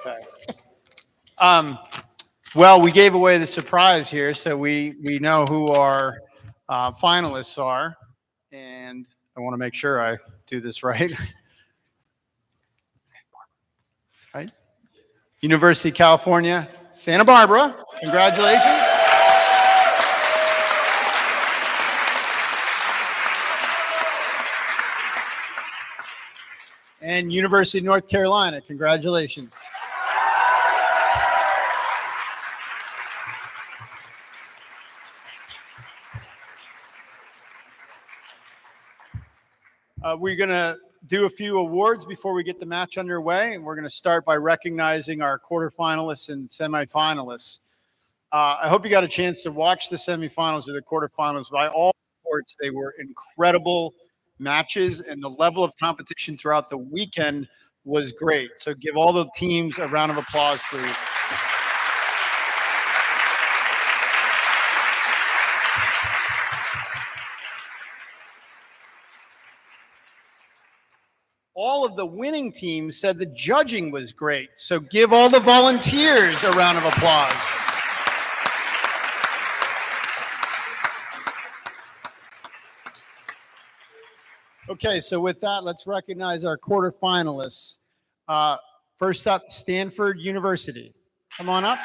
Okay. Well, we gave away the surprise here, so we know who our finalists are, and I want to make sure I do this right. Right? University of California, Santa Barbara. Congratulations. And University of North Carolina. Congratulations. We're going to do a few awards before we get the match underway, and we're going to start by recognizing our quarterfinalists and semifinalists. I hope you got a chance to watch the semifinals or the quarterfinals. By all reports, they were incredible matches, and the level of competition throughout the weekend was great. So give all the teams a round of applause, please. All of the winning teams said the judging was great. So give all the volunteers a round of applause. Okay, so with that, let's recognize our quarterfinalists. First up, Stanford University. Come on up.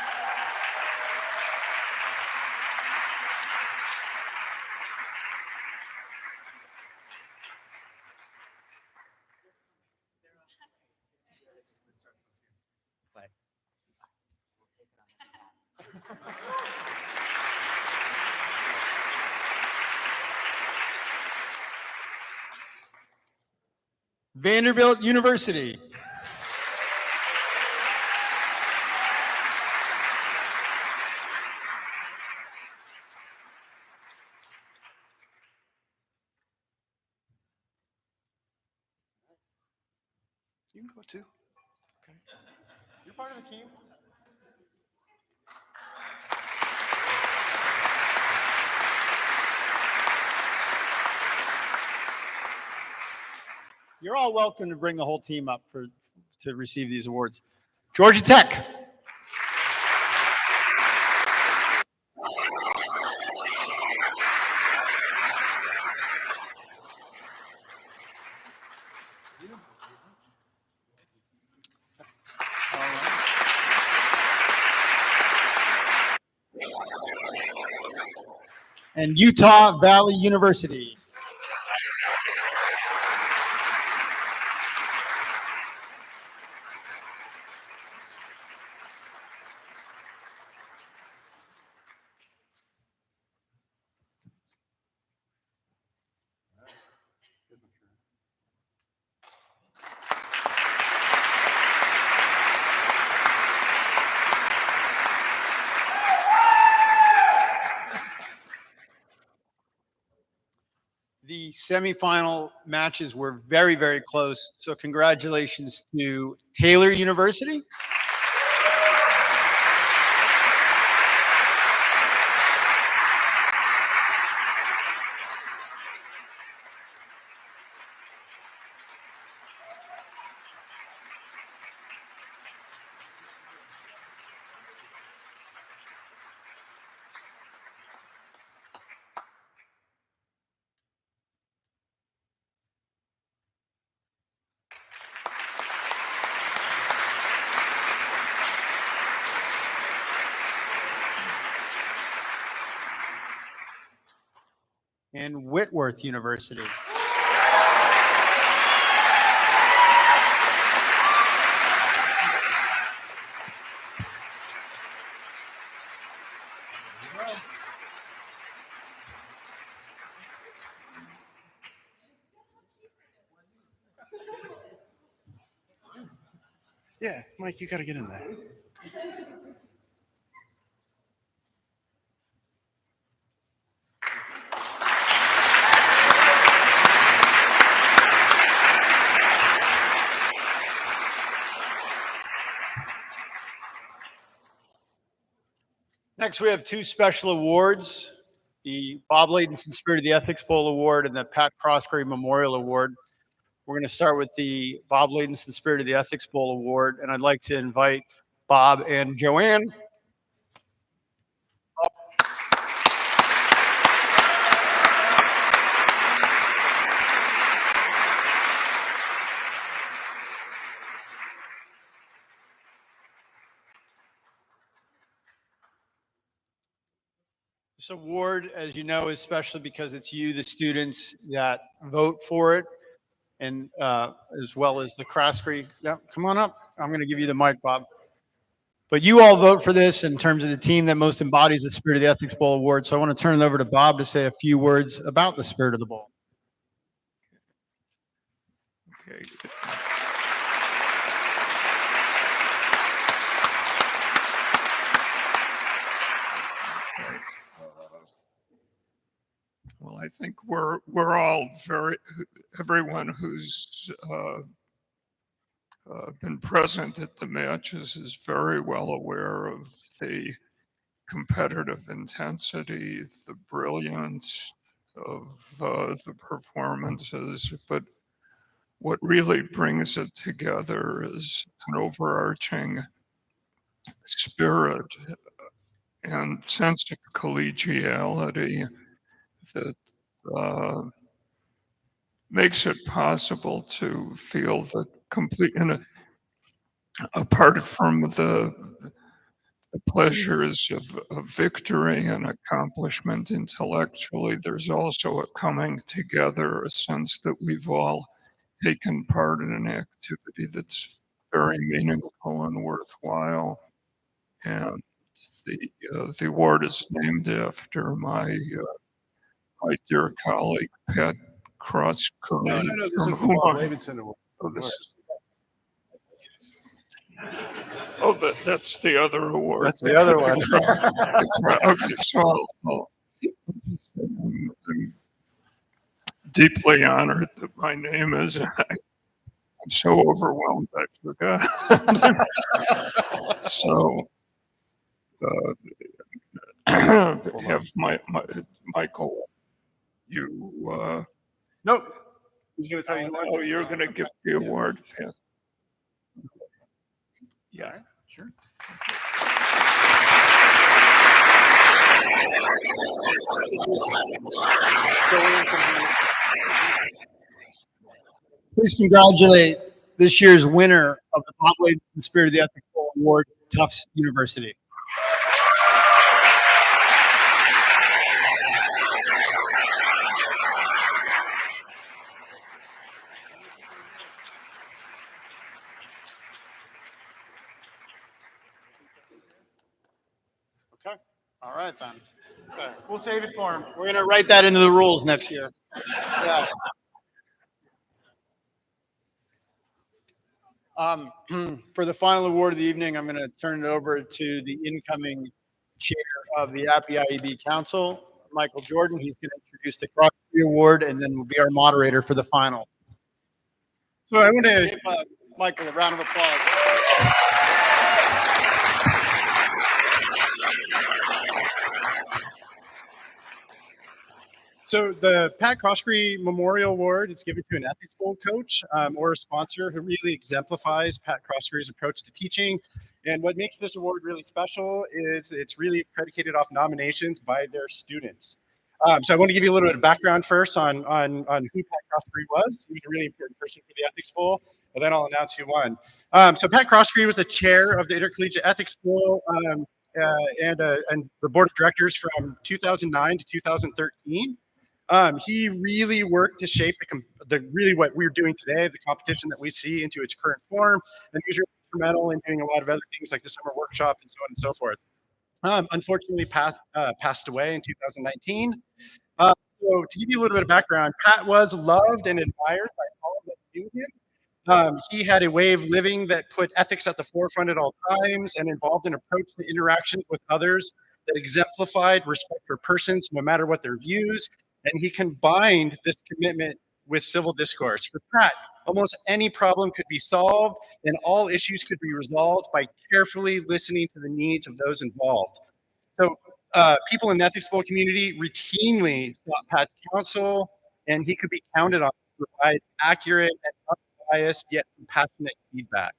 Vanderbilt University. You can go too. Okay. You're part of the team. You're all welcome to bring the whole team up to receive these awards. Georgia Tech. And Utah Valley University. The semifinal matches were very, very close. So congratulations to Taylor University. And Whitworth University. Yeah, Mike, you got to get in there. Next, we have two special awards, the Bob Laydenson Spirit of the Ethics Bowl Award and the Pat Proskery Memorial Award. We're going to start with the Bob Ladenson Spirit of the Ethics Bowl Award, and I'd like to invite Bob and Joanne. This award, as you know, is special because it's you, the students, that vote for it, and as well as the Croskery. Yeah, come on up. I'm going to give you the mic, Bob. But you all vote for this in terms of the team that most embodies the Spirit of the Ethics Bowl Award. So I want to turn it over to Bob to say a few words about the Spirit of the Bowl. Okay. Well, I think we're all everyone who's been present at the matches is very well aware of the competitive intensity, the brilliance of the performances, but what really brings it together is an overarching spirit and sense of collegiality that makes it possible to feel that complete, and apart from the pleasures of victory and accomplishment intellectually, there's also a coming together, a sense that we've all taken part in an activity that's very meaningful and worthwhile. And the award is named after my dear colleague Pat Croskery. No, this from is the whom Bob I- Ladenson Award. Oh, that's the other award. That's the other one. Okay, so I'm deeply honored that my name is. I'm so overwhelmed I forgot. So have Michael, you. Nope. He's going to tell you. Oh, you're going to give the award. Yeah. Sure. Please congratulate this year's winner of the Bob Ladenson Spirit of the Ethics Bowl Award, Tufts University. Okay. All right, then. Okay. We'll save it for him. We're going to write that into the rules next year. Yeah. For the final award of the evening, I'm going to turn it over to the incoming chair of the APPE IEB Council, Michael Jordan. He's going to introduce the Croskery Award and then will be our moderator for the final. So I want to give Michael a round of applause. So the Pat Croskery Memorial Award is given to an ethics bowl coach or a sponsor who really exemplifies Pat Croskery's approach to teaching. And what makes this award really special is it's really predicated off nominations by their students. So I want to give you a little bit of background first on who Pat Croskery was. He's a really important person for the Ethics Bowl, and then I'll announce who won. So Pat Croskery was the chair of the Intercollegiate Ethics Bowl and the board of directors from 2009 to 2013. He really worked to shape really what we're doing today, the competition that we see, into its current form, and he was really instrumental in doing a lot of other things like the summer workshop and so on and so forth. Unfortunately, passed away in 2019. So to give you a little bit of background, Pat was loved and admired by all that knew him. He had a way of living that put ethics at the forefront at all times and involved an approach to interactions with others that exemplified respect for persons, no matter what their views. And he combined this commitment with civil discourse. For Pat, almost any problem could be solved and all issues could be resolved by carefully listening to the needs of those involved. So people in the ethics bowl community routinely sought Pat's counsel, and he could be counted on provide accurate and unbiased yet compassionate feedback.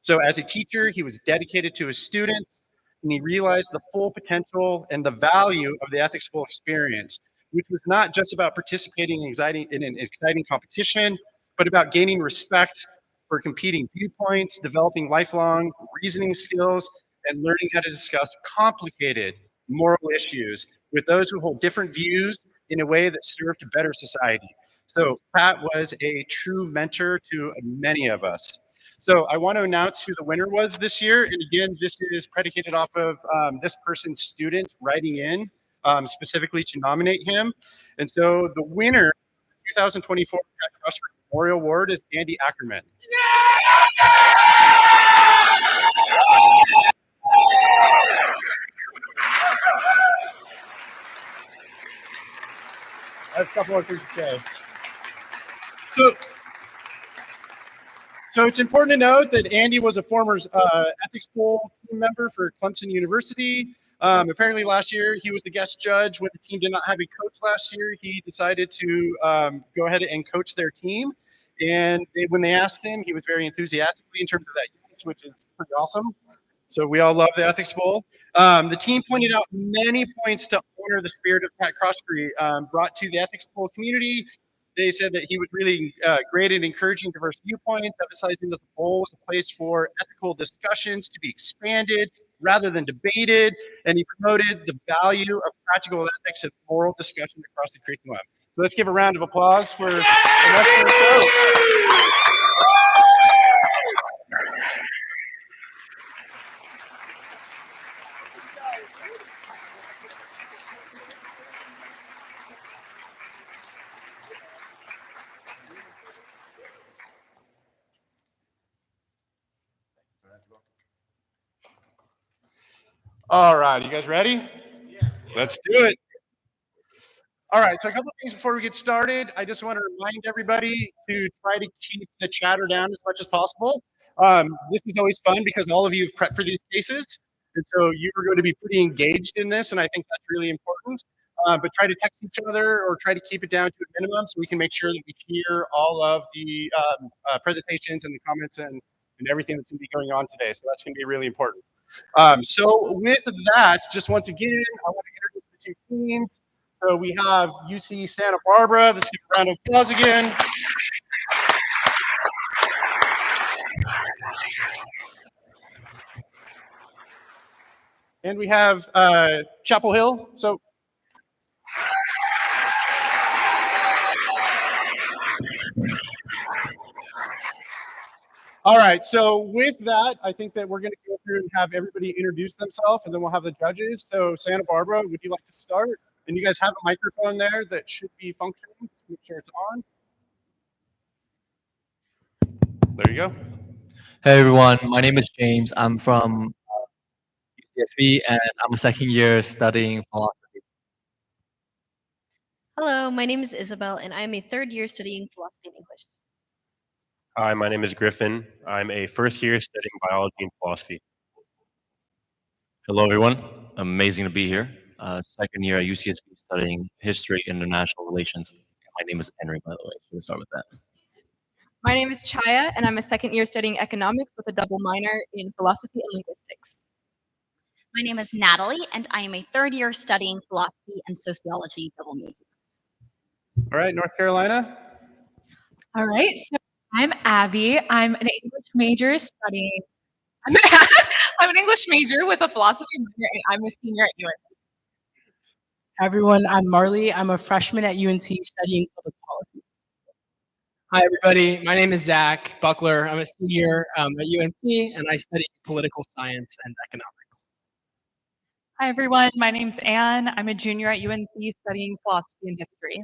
So as a teacher, he was dedicated to his students, and he realized the full potential and the value of the ethics bowl experience, which was not just about participating in an exciting competition, but about gaining respect for competing viewpoints, developing lifelong reasoning skills, and learning how to discuss complicated moral issues with those who hold different views in a way that serve to better society. So Pat was a true mentor to many of us. So I want to announce who the winner was this year. And again, this is predicated off of this person's student writing in specifically to nominate him. And so the winner of the 2024 Pat Crossford Memorial Award is Andy Ackerman. I have a couple more things to say. So it's important to note that Andy was a former ethics bowl team member for Clemson University. Apparently last year he was the guest judge when the team did not have a coach last year. He decided to go ahead and coach their team. And when they asked him, he was very enthusiastically in terms of that, yes, which is pretty awesome. So we all love the Ethics Bowl. The team pointed out many points to honor the spirit of Pat Crossbury brought to the Ethics Bowl community. They said that he was really great at encouraging diverse viewpoints, emphasizing that the bowl was a place for ethical discussions to be expanded rather than debated, and he promoted the value of practical ethics and moral discussion across the curriculum. So let's give a round of applause for the next coach. All right, you guys ready? Yeah. Let's do it. All right, so a couple of things before we get started. I just want to remind everybody to try to keep the chatter down as much as possible. This is always fun because all of you have prepped for these cases, and so you are going to be pretty engaged in this, and I think that's really important. But try to text each other or try to keep it down to a minimum so we can make sure that we hear all of the presentations and the comments and everything that's going to be going on today. So that's going to be really important. So with that, just once again, I want to introduce the two teams. So we have UC Santa Barbara. Let's give a round of applause again. And we have Chapel Hill. So all right, so with that, I think that we're going to go through and have everybody introduce themselves, and then we'll have the judges. So Santa Barbara, would you like to start? And you guys have a microphone there that should be functioning. Just make sure it's on. There you go. Hey everyone, my name is James. I'm from UCSB and I'm a second year studying philosophy. Hello, my name is Isabel, and I'm a third year studying philosophy and English. Hi, my name is Griffin. I'm a first year studying biology and philosophy. Hello, everyone. Amazing to be here. Second year at UCSB studying history, international relations. My name is Henry, by the way. We'll start with that. My name is Chaya, and I'm a second year studying economics with a double minor in philosophy and linguistics. My name is Natalie, and I am a third year studying philosophy and sociology double major. All right, North Carolina. All right, so I'm Abby. I'm an English major studying. I'm an English major with a philosophy minor, and I'm a senior at UNC. Hi, everyone. I'm Marley. I'm a freshman at UNC studying public policy. Hi, everybody. My name is Zach Buckler. I'm a senior at UNC, and I study political science and economics. Hi, everyone. My name's Anne. I'm a junior at UNC studying philosophy and history.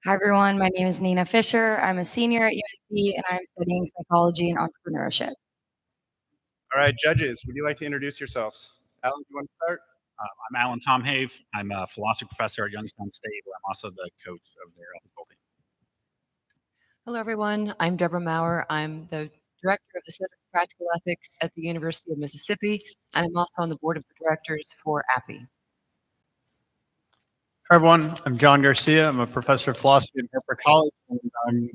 Hi, everyone. My name is Nina Fisher. I'm a senior at UNC, and I'm studying psychology and entrepreneurship. All right, judges, would you like to introduce yourselves? Alan, do you want to start? I'm Alan Tomhave. I'm a philosophy professor at Youngstown State, where I'm also the coach of their ethical team. Hello, everyone. I'm Deborah Maurer. I'm the director of the Center for Practical Ethics at the University of Mississippi, and I'm also on the board of directors for APPE. Hi, everyone. I'm John Garcia. I'm a professor of philosophy at Harper College, and I'm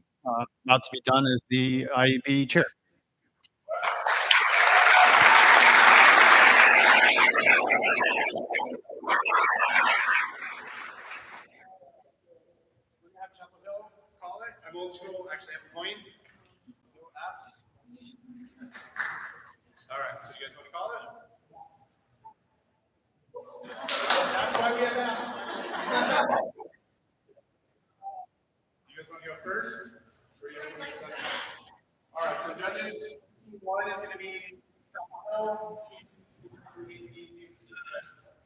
about to be done as the IEB chair. I'm old school. Actually, have a point. No apps. All right. So you guys want to call it? That's why we have apps. You guys want to go first? Or you guys want to go second? All right. So judges, team one is going to be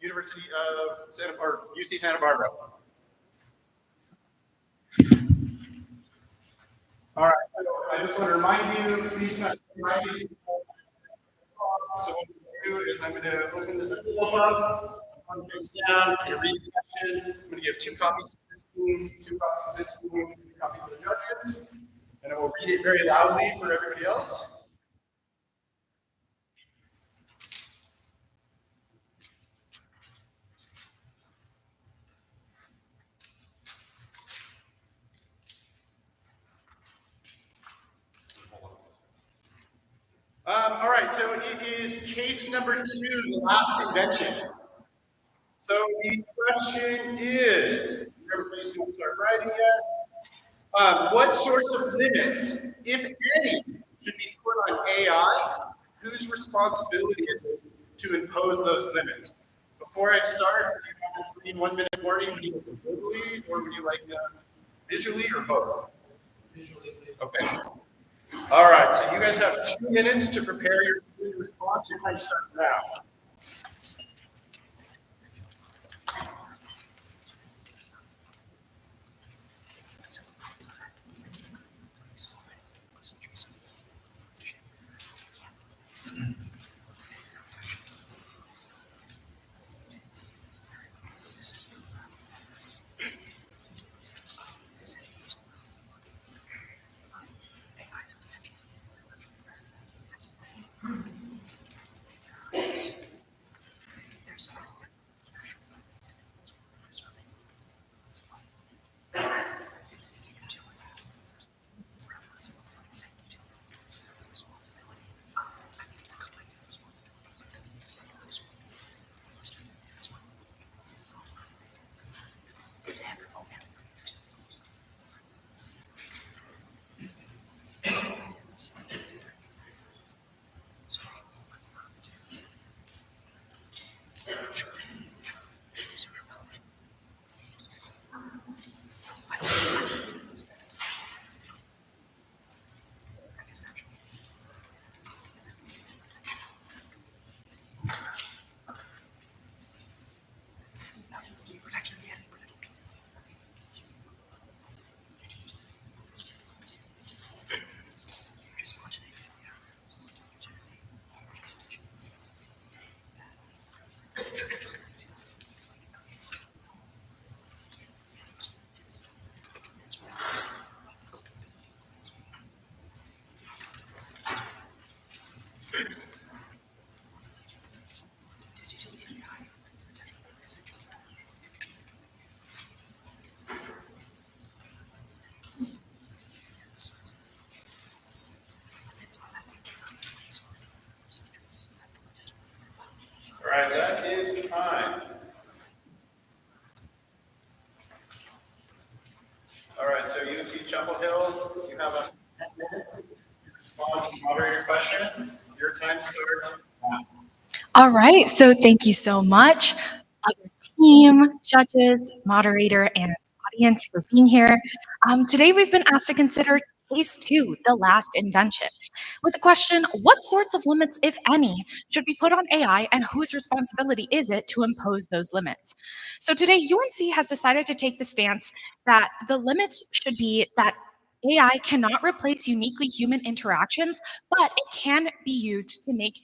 University of UC Santa Barbara. All right. So I just want to remind you, please not remind you. So what I'm going to do is I'm going to open this envelope up, one face down, I'm going to read the section. I'm going to give 2 copies to this team, 2 copies to this team, 2 copies to the judges, and I will read it very loudly for everybody else. All right, so it is case number 2, the last invention. So the question is, everybody's going to start writing yet? What sorts of limits, if any, should be put on AI? Whose responsibility is it to impose those limits? Before I start, do you have a 1-minute warning? Would you like them verbally, or would you like them visually, or both? Visually, please. Okay. All right, so you guys have 2 minutes to prepare your response. You might start now. All right, that is time. All right, so UNC Chapel Hill, you have a 10 minutes to respond to the moderator question. Your time starts now. All right, so thank you so much, other team, judges, moderator, and audience for being here. Today we've been asked to consider case 2, the last invention, with the question, what sorts of limits, if any, should be put on AI and whose responsibility is it to impose those limits? So today UNC has decided to take the stance that the limits should be that AI cannot replace uniquely human interactions, but it can be used to make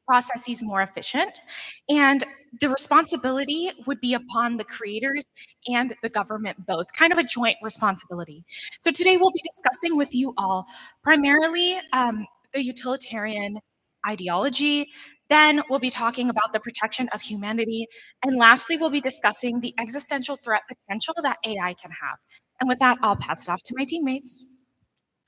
processes more efficient. And the responsibility would be upon the creators and the government both, kind of a joint responsibility. So today we'll be discussing with you all primarily the utilitarian ideology Then we'll be talking about the protection of humanity. And lastly, we'll be discussing the existential threat potential that AI can have. And with that, I'll pass it off to my teammates.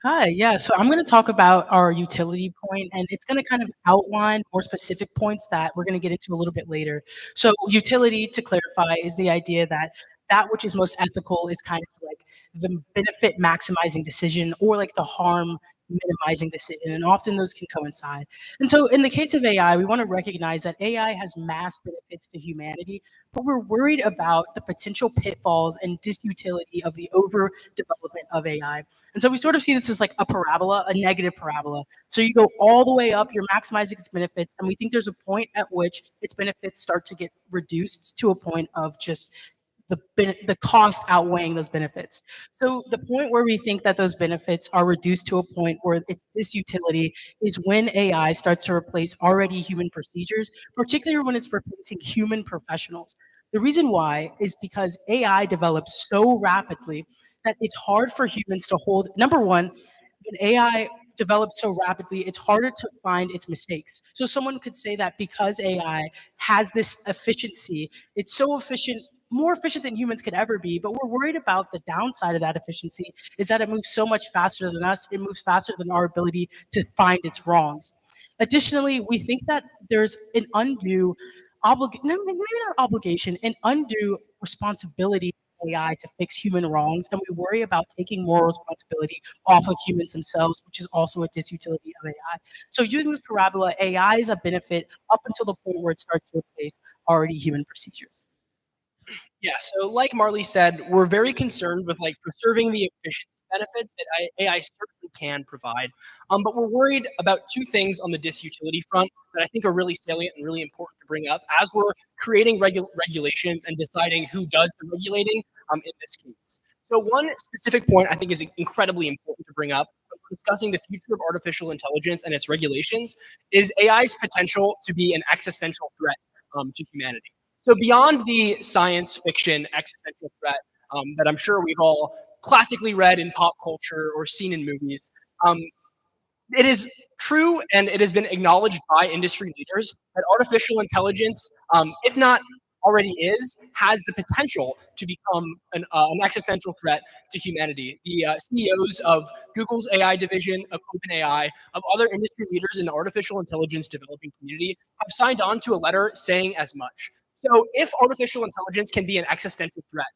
Hi, yeah. So I'm going to talk about our utility point, and it's going to kind of outline more specific points that we're going to get into a little bit later. So utility, to clarify, is the idea that that which is most ethical is kind of like the benefit maximizing decision or like the harm minimizing decision, and often those can coincide. And so in the case of AI, we want to recognize that AI has mass benefits to humanity, but we're worried about the potential pitfalls and disutility of the overdevelopment of AI. And so we sort of see this as like a parabola, a negative parabola. So you go all the way up, you're maximizing its benefits, and we think there's a point at which its benefits start to get reduced to a point of just the cost outweighing those benefits. So the point where we think that those benefits are reduced to a point where it's disutility is when AI starts to replace already human procedures, particularly when it's replacing human professionals. The reason why is because AI develops so rapidly that it's hard for humans to hold. Number one, when AI develops so rapidly, it's harder to find its mistakes. So someone could say that because AI has this efficiency, it's so efficient, more efficient than humans could ever be, but we're worried about the downside of that efficiency is that it moves so much faster than us. It moves faster than our ability to find its wrongs. Additionally, we think that there's an undue maybe not obligation, an undue responsibility of AI to fix human wrongs, and we worry about taking moral responsibility off of humans themselves, which is also a disutility of AI. So using this parabola, AI is a benefit up until the point where it starts to replace already human procedures. Yeah, so like Marley said, we're very concerned with like preserving the efficiency benefits that AI certainly can provide. But we're worried about two things on the disutility front that I think are really salient and really important to bring up as we're creating regulations and deciding who does the regulating in this case. So one specific point I think is incredibly important to bring up when we're discussing the future of artificial intelligence and its regulations is AI's potential to be an existential threat to humanity. So beyond the science fiction existential threat that I'm sure we've all classically read in pop culture or seen in movies, it is true and it has been acknowledged by industry leaders that artificial intelligence, if not already is, has the potential to become an existential threat to humanity. The CEOs of Google's AI division, of OpenAI, of other industry leaders in the artificial intelligence developing community have signed on to a letter saying as much. So if artificial intelligence can be an existential threat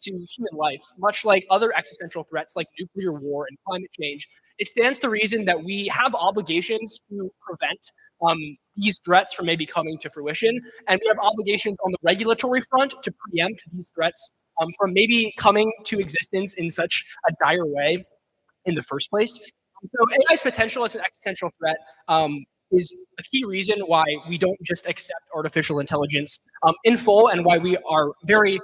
to human life, much like other existential threats like nuclear war and climate change, it stands to reason that we have obligations to prevent these threats from maybe coming to fruition. And we have obligations on the regulatory front to preempt these threats from maybe coming to existence in such a dire way in the first place. So AI's potential as an existential threat is a key reason why we don't just accept artificial intelligence in full and why we are very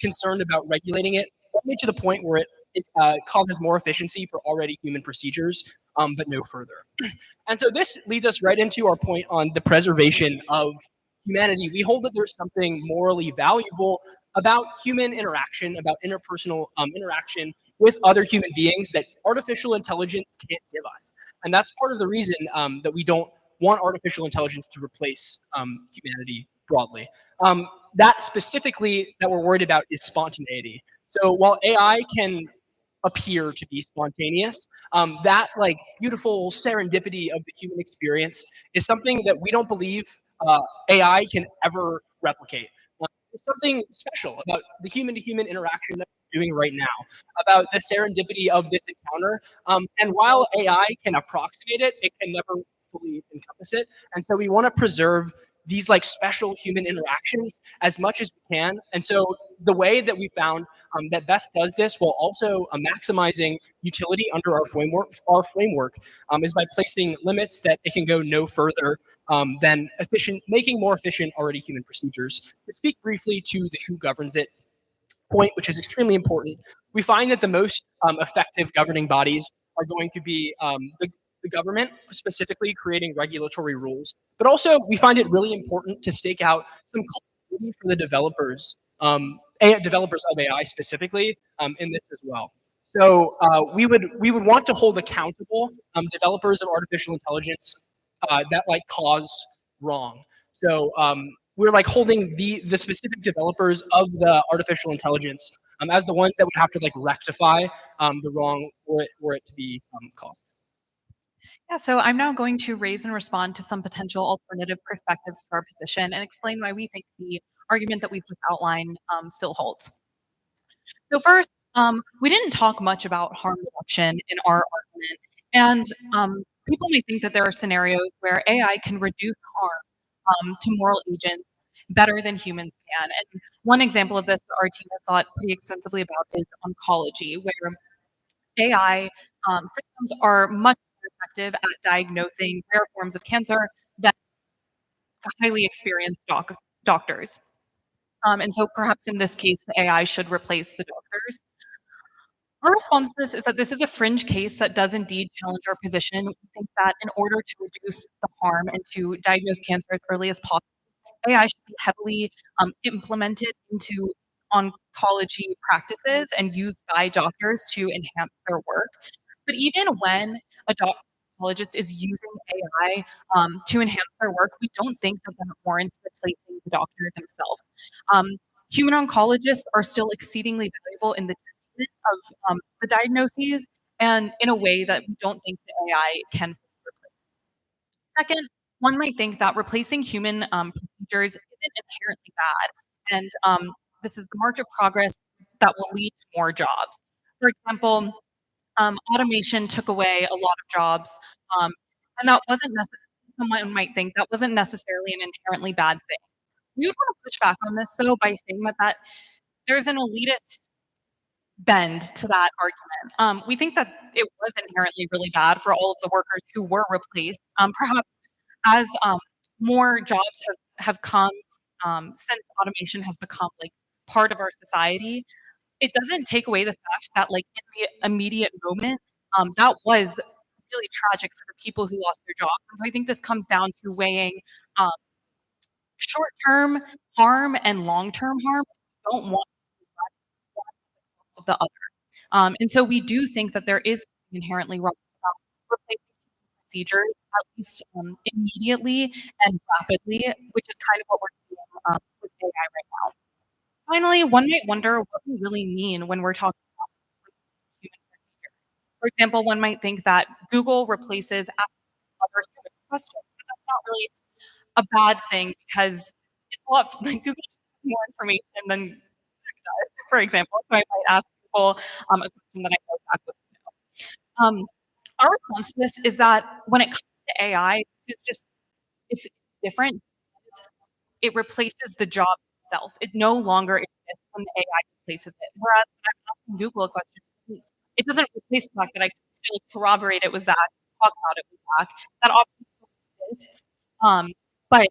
concerned about regulating it only to the point where it causes more efficiency for already human procedures, but no further. And so this leads us right into our point on the preservation of humanity. We hold that there's something morally valuable about human interaction, about interpersonal interaction with other human beings that artificial intelligence can't give us. And that's part of the reason that we don't want artificial intelligence to replace humanity broadly. That specifically that we're worried about is spontaneity. So while AI can appear to be spontaneous, that like beautiful serendipity of the human experience is something that we don't believe AI can ever replicate. There's something special about the human-to-human interaction that we're doing right now, about the serendipity of this encounter. And while AI can approximate it, it can never fully encompass it. And so we want to preserve these like special human interactions as much as we can. And so the way that we found that best does this while also maximizing utility under our framework is by placing limits that it can go no further than making more efficient already human procedures. To speak briefly to the who governs it point, which is extremely important, we find that the most effective governing bodies are going to be the government, specifically creating regulatory rules. But also, we find it really important to stake out some culpability for the developers of AI specifically in this as well. So we would want to hold accountable developers of artificial intelligence that like cause wrong. So we're like holding the specific developers of the artificial intelligence as the ones that would have to like rectify the wrong were it to be caused. Yeah, so I'm now going to raise and respond to some potential alternative perspectives to our position and explain why we think the argument that we've just outlined still holds. So first, we didn't talk much about harm reduction in our argument, and people may think that there are scenarios where AI can reduce harm to moral agents better than humans can. And one example of this that our team has thought pretty extensively about is oncology, where AI systems are much more effective at diagnosing rare forms of cancer than highly experienced doctors. And so perhaps in this case, the AI should replace the doctors. Our response to this is that this is a fringe case that does indeed challenge our position. We think that in order to reduce the harm and to diagnose cancer as early as possible, AI should be heavily implemented into oncology practices and used by doctors to enhance their work. But even when a oncologist is using AI to enhance their work, we don't think that that warrants replacing the doctor themselves. Human oncologists are still exceedingly valuable in the treatment of the diagnoses and in a way that we don't think the AI can fully replace. Second, one might think that replacing human procedures isn't inherently bad, and this is the march of progress that will lead to more jobs. For example, automation took away a lot of jobs, and that wasn't someone might think that wasn't necessarily an inherently bad thing. We would want to push back on this, though, by saying that there's an elitist bend to that argument. We think that it was inherently really bad for all of the workers who were replaced. Perhaps as more jobs have come since automation has become like part of our society, it doesn't take away the fact that like in the immediate moment, that was really tragic for the people who lost their jobs. And so I think this comes down to weighing short-term harm and long-term harm. We don't want one at the cost of the other. And so we do think that there is inherently wrong about replacing procedures, at least immediately and rapidly, which is kind of what we're seeing with AI right now. Finally, one might wonder what we really mean when we're talking about human procedures. For example, one might think that Google replaces other human questions, but that's not really a bad thing because it's a lot like Google just has more information than Tech does, for example. So I might ask people a question that I know back with our response to this is that when it comes to AI, it's different. It replaces the job itself. It no longer exists when the AI replaces it. Whereas when I'm asking Google a question, it doesn't replace the fact that I can still corroborate it with Zach, talk about it with Zach. That option still exists. But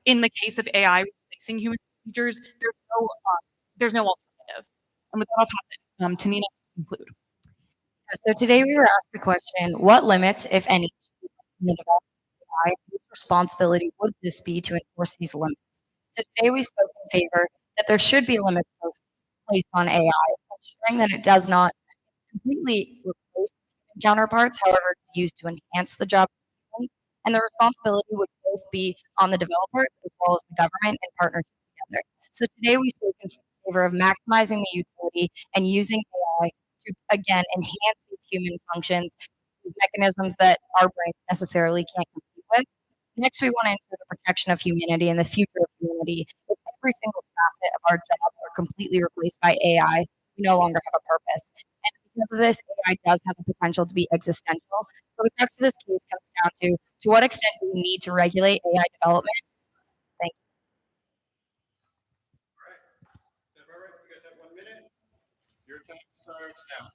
in the case of AI replacing human procedures, there's no alternative. And with that, I'll pass it to Nina to conclude. So today we were asked the question, what limits, if any, in the development of AI, whose responsibility would this be to enforce these limits? So today we spoke in favor that there should be limits placed on AI, ensuring that it does not completely replace human counterparts, however, it's used to enhance the job. And the responsibility would both be on the developers as well as the government in partnership together. So today we spoke in favor of maximizing the utility and using AI to, again, enhance these human functions, these mechanisms that our brains necessarily can't compete with. Next, we want to ensure the protection of humanity and the future of humanity. If every single facet of our jobs are completely replaced by AI, we no longer have a purpose. And because of this, AI does have the potential to be existential. So the crux of this case comes down to what extent do we need to regulate AI development? Thank you. All right, you guys have 1 minute. Your time starts now.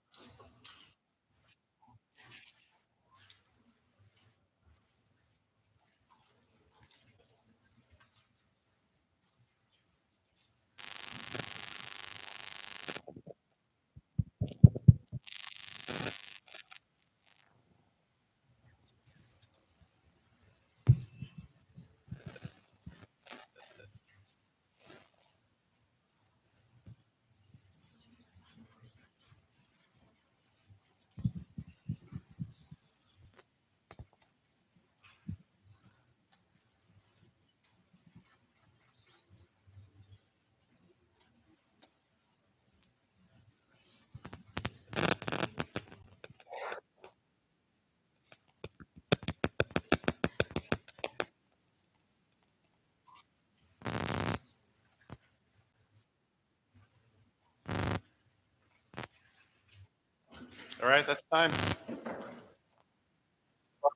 All right, that's time.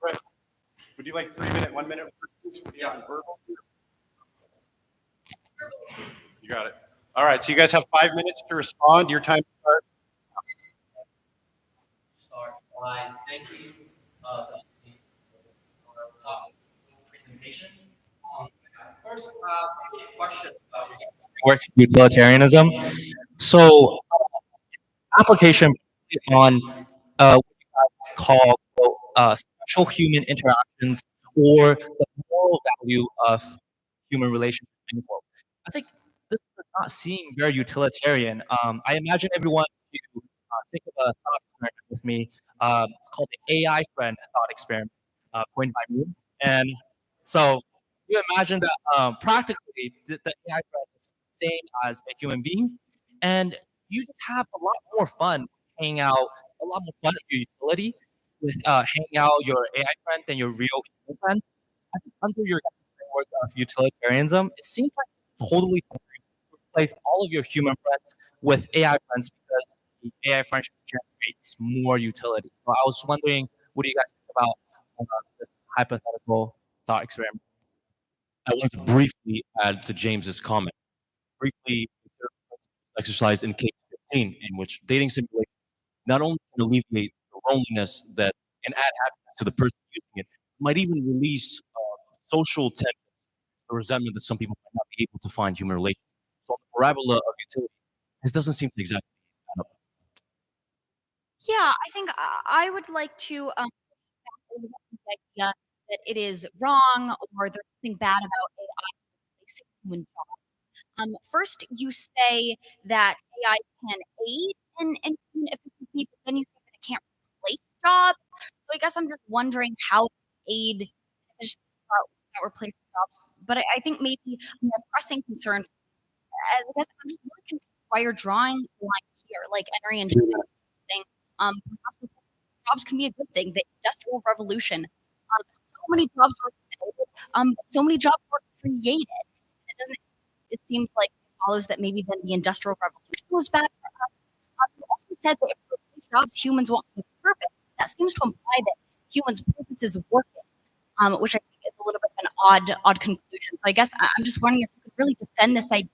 Okay. Would you like 3 minute, 1 minute? Yeah, verbal. You got it. All right, so you guys have 5 minutes to respond. Your time to start. Thank you. Presentation. First, a question about work utilitarianism. So, application on what you guys call special human interactions or the moral value of human relationships. End quote. I think this does not seem very utilitarian. I imagine everyone to think of a thought experiment with me. It's called the AI friend thought experiment, coined by me. And so you imagine that practically the AI friend is the same as a human being, and you just have a lot more fun hanging out, a lot more fun at your utility with hanging out your AI friend than your real human friend. I think under your framework of utilitarianism, it seems like it's totally fine to replace all of your human friends with AI friends because the AI friendship generates more utility. So I was wondering, what do you guys think about this hypothetical thought experiment? I want to briefly add to James's comment. Briefly, exercise in case 15, in which dating simulations not only can alleviate the loneliness that and add happiness to the person using it, might even release social tensions, the resentment that some people might not be able to find human relations. So on the parabola of utility, this doesn't seem to exactly add up. Yeah, I think I would like to the idea that it is wrong or there's something bad about AI replacing human jobs. First, you say that AI can aid in human efficiency, but then you say that it can't replace jobs. So I guess I'm just wondering how it can aid in efficiency without replacing jobs. But I think maybe a more pressing concern, as I guess I'm just really confused why you're drawing the line here, like Henry and Jim were saying, perhaps jobs can be a good thing. The Industrial Revolution, so many jobs were created. So many jobs were created. It doesn't. It seems like it follows that maybe then the Industrial Revolution was bad for us. You also said that if we replace jobs, humans won't have purpose. That seems to imply that humans' purpose is working, which I think is a little bit of an odd conclusion. So I guess I'm just wondering if you could really defend this idea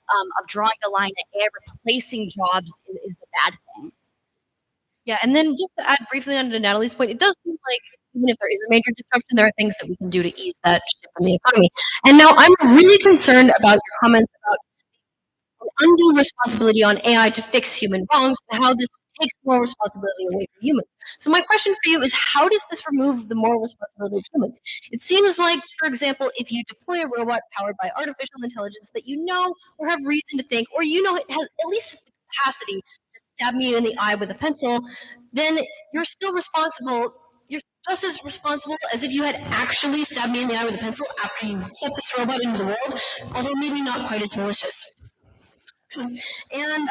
of drawing the line that AI replacing jobs is a bad thing. Yeah, and then just to add briefly on to Natalie's point, it does seem like even if there is a major disruption, there are things that we can do to ease that shift in the economy. And now I'm really concerned about your comments about undue responsibility on AI to fix human wrongs and how this takes more responsibility away from humans. So my question for you is, how does this remove the moral responsibility of humans? It seems like, for example, if you deploy a robot powered by artificial intelligence that you know or have reason to think, or you know it has at least the capacity to stab me in the eye with a pencil, then you're still responsible. You're just as responsible as if you had actually stabbed me in the eye with a pencil after you set this robot into the world, although maybe not quite as malicious. And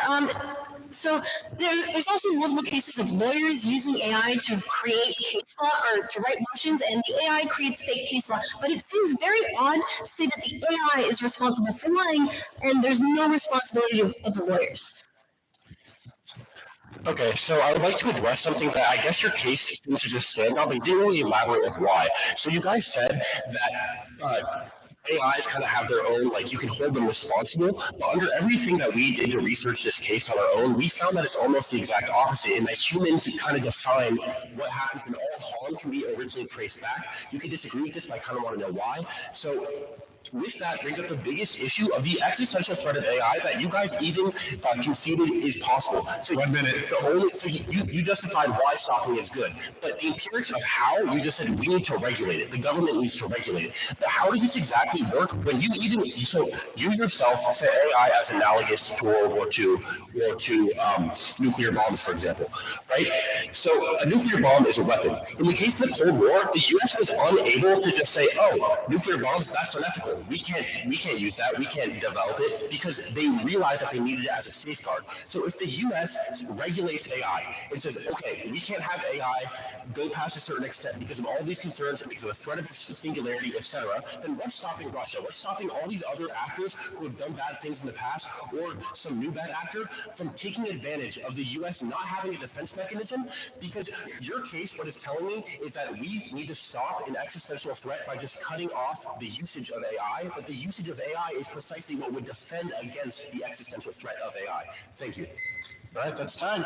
so there's also multiple cases of lawyers using AI to create case law or to write motions, and the AI creates fake case law. But it seems very odd to say that the AI is responsible for lying, and there's no responsibility of the lawyers. Okay, so I would like to address something that I guess your case seems to just stand on, but you didn't really elaborate of why. So you guys said that AIs kind of have their own, like you can hold them responsible, but under everything that we did to research this case on our own, we found that it's almost the exact opposite, in that humans kind of define what happens and all harm can be originally traced back. You can disagree with this, but I kind of want to know why. So with that brings up the biggest issue of the existential threat of AI that you guys even conceded is possible. So 1 minute. So you justified why stopping is good, but the empirics of how, you just said we need to regulate it. The government needs to regulate it. But how does this exactly work when you yourself say AI as analogous to World War II or to nuclear bombs, for example, right? So a nuclear bomb is a weapon. In the case of the Cold War, the U.S. was unable to just say, "Oh, nuclear bombs, that's unethical. We can't use that. We can't develop it," because they realized that they needed it as a safeguard. So if the U.S. regulates AI and says, "Okay, we can't have AI go past a certain extent because of all these concerns, because of the threat of singularity, etc., then what's stopping Russia? What's stopping all these other actors who have done bad things in the past, or some new bad actor, from taking advantage of the U.S. not having a defense mechanism? Because your case, what it's telling me, is that we need to stop an existential threat by just cutting off the usage of AI, but the usage of AI is precisely what would defend against the existential threat of AI. Thank you. All right, that's time.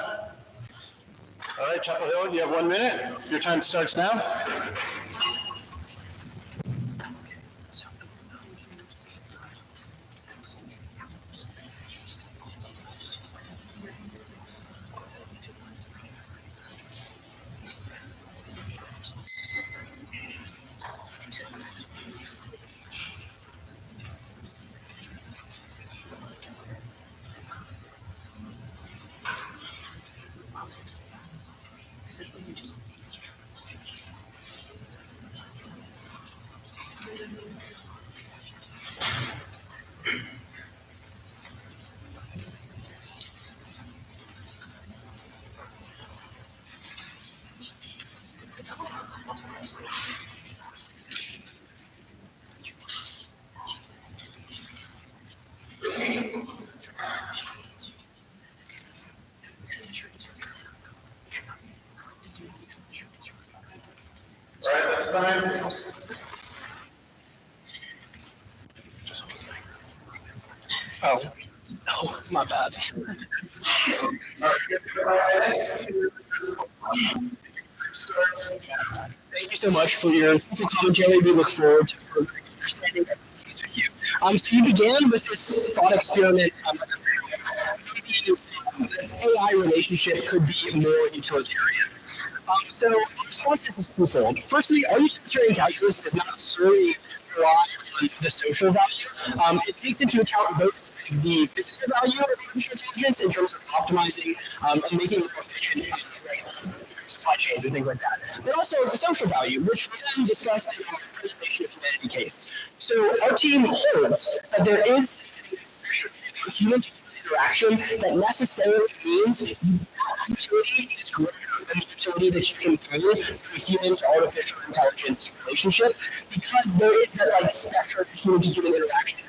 All right, Chapel Hill, you have 1 minute. Your time starts now. All right, that's time. Oh, my bad. Thank you so much for your commentary. We look forward to further understanding of this with you. So you began with this thought experiment. The AI relationship could be more utilitarian. So the response is twofold. Firstly, our utilitarian calculus does not solely rely on the social value. It takes into account both the physical value of artificial intelligence in terms of optimizing and making more efficient supply chains and things like that, but also the social value, which we then discussed in our preservation of humanity case. So our team holds that there is human interaction that necessarily means utility is greater than the utility that you can bring from a human to artificial intelligence relationship, because there is that spectrum of human to human interaction.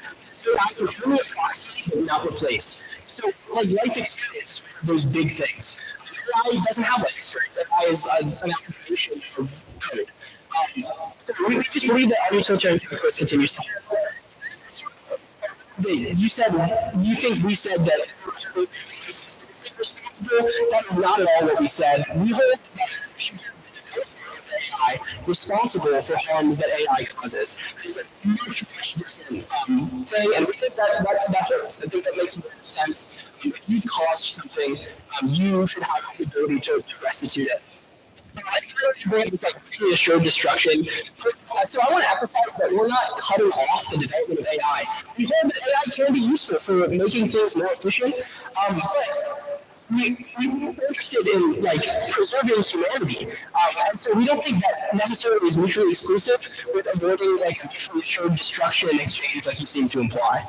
AI can only approximate but not replace. So life experience, those big things. AI doesn't have life experience. AI is an application of code. So we just believe that our utilitarian calculus continues to hold. You think we said that that is not at all what we said. We hold that AI responsible for harms that AI causes. It's a much different thing, and we think that hurts. I think that makes more sense. If you've caused something, you should have the ability to restitute it. I feel like you bring up this mutually assured destruction. So I want to emphasize that we're not cutting off the development of AI. We hold that AI can be useful for making things more efficient, but we're interested in preserving humanity, and so we don't think that necessarily is mutually exclusive with avoiding a mutually assured destruction exchange like you seem to imply.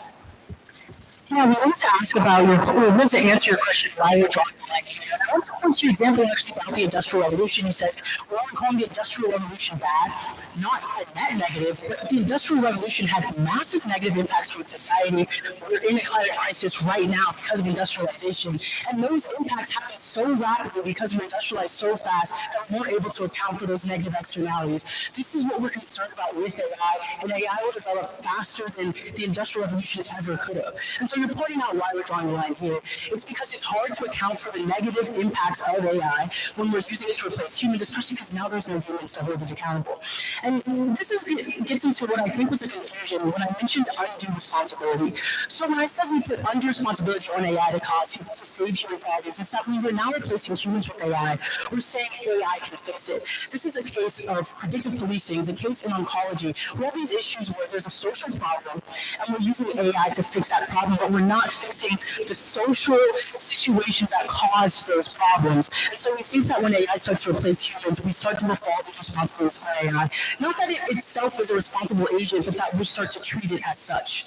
Yeah, we wanted to ask about we wanted to answer your question why you're drawing the line here. And I want to point to your example actually about the Industrial Revolution. You said we're only calling the Industrial Revolution bad, not a net negative, but the Industrial Revolution had massive negative impacts on society. We're in a climate crisis right now because of industrialization, and those impacts happen so rapidly because we're industrialized so fast that we weren't able to account for those negative externalities. This is what we're concerned about with AI, and AI will develop faster than the Industrial Revolution ever could have. And so you're pointing out why we're drawing the line here. It's because it's hard to account for the negative impacts of AI when we're using it to replace humans, especially because now there's no humans to hold it accountable. And gets into what I think was a confusion when I mentioned undue responsibility. So when I said we put undue responsibility on AI to save human problems, it's that we were now replacing humans with AI. We're saying AI can fix it. This is a case of predictive policing, the case in oncology. We have these issues where there's a social problem, and we're using AI to fix that problem, but we're not fixing the social situations that cause those problems. And so we think that when AI starts to replace humans, we start to default these responsibilities for AI. Not that it itself is a responsible agent, but that we start to treat it as such.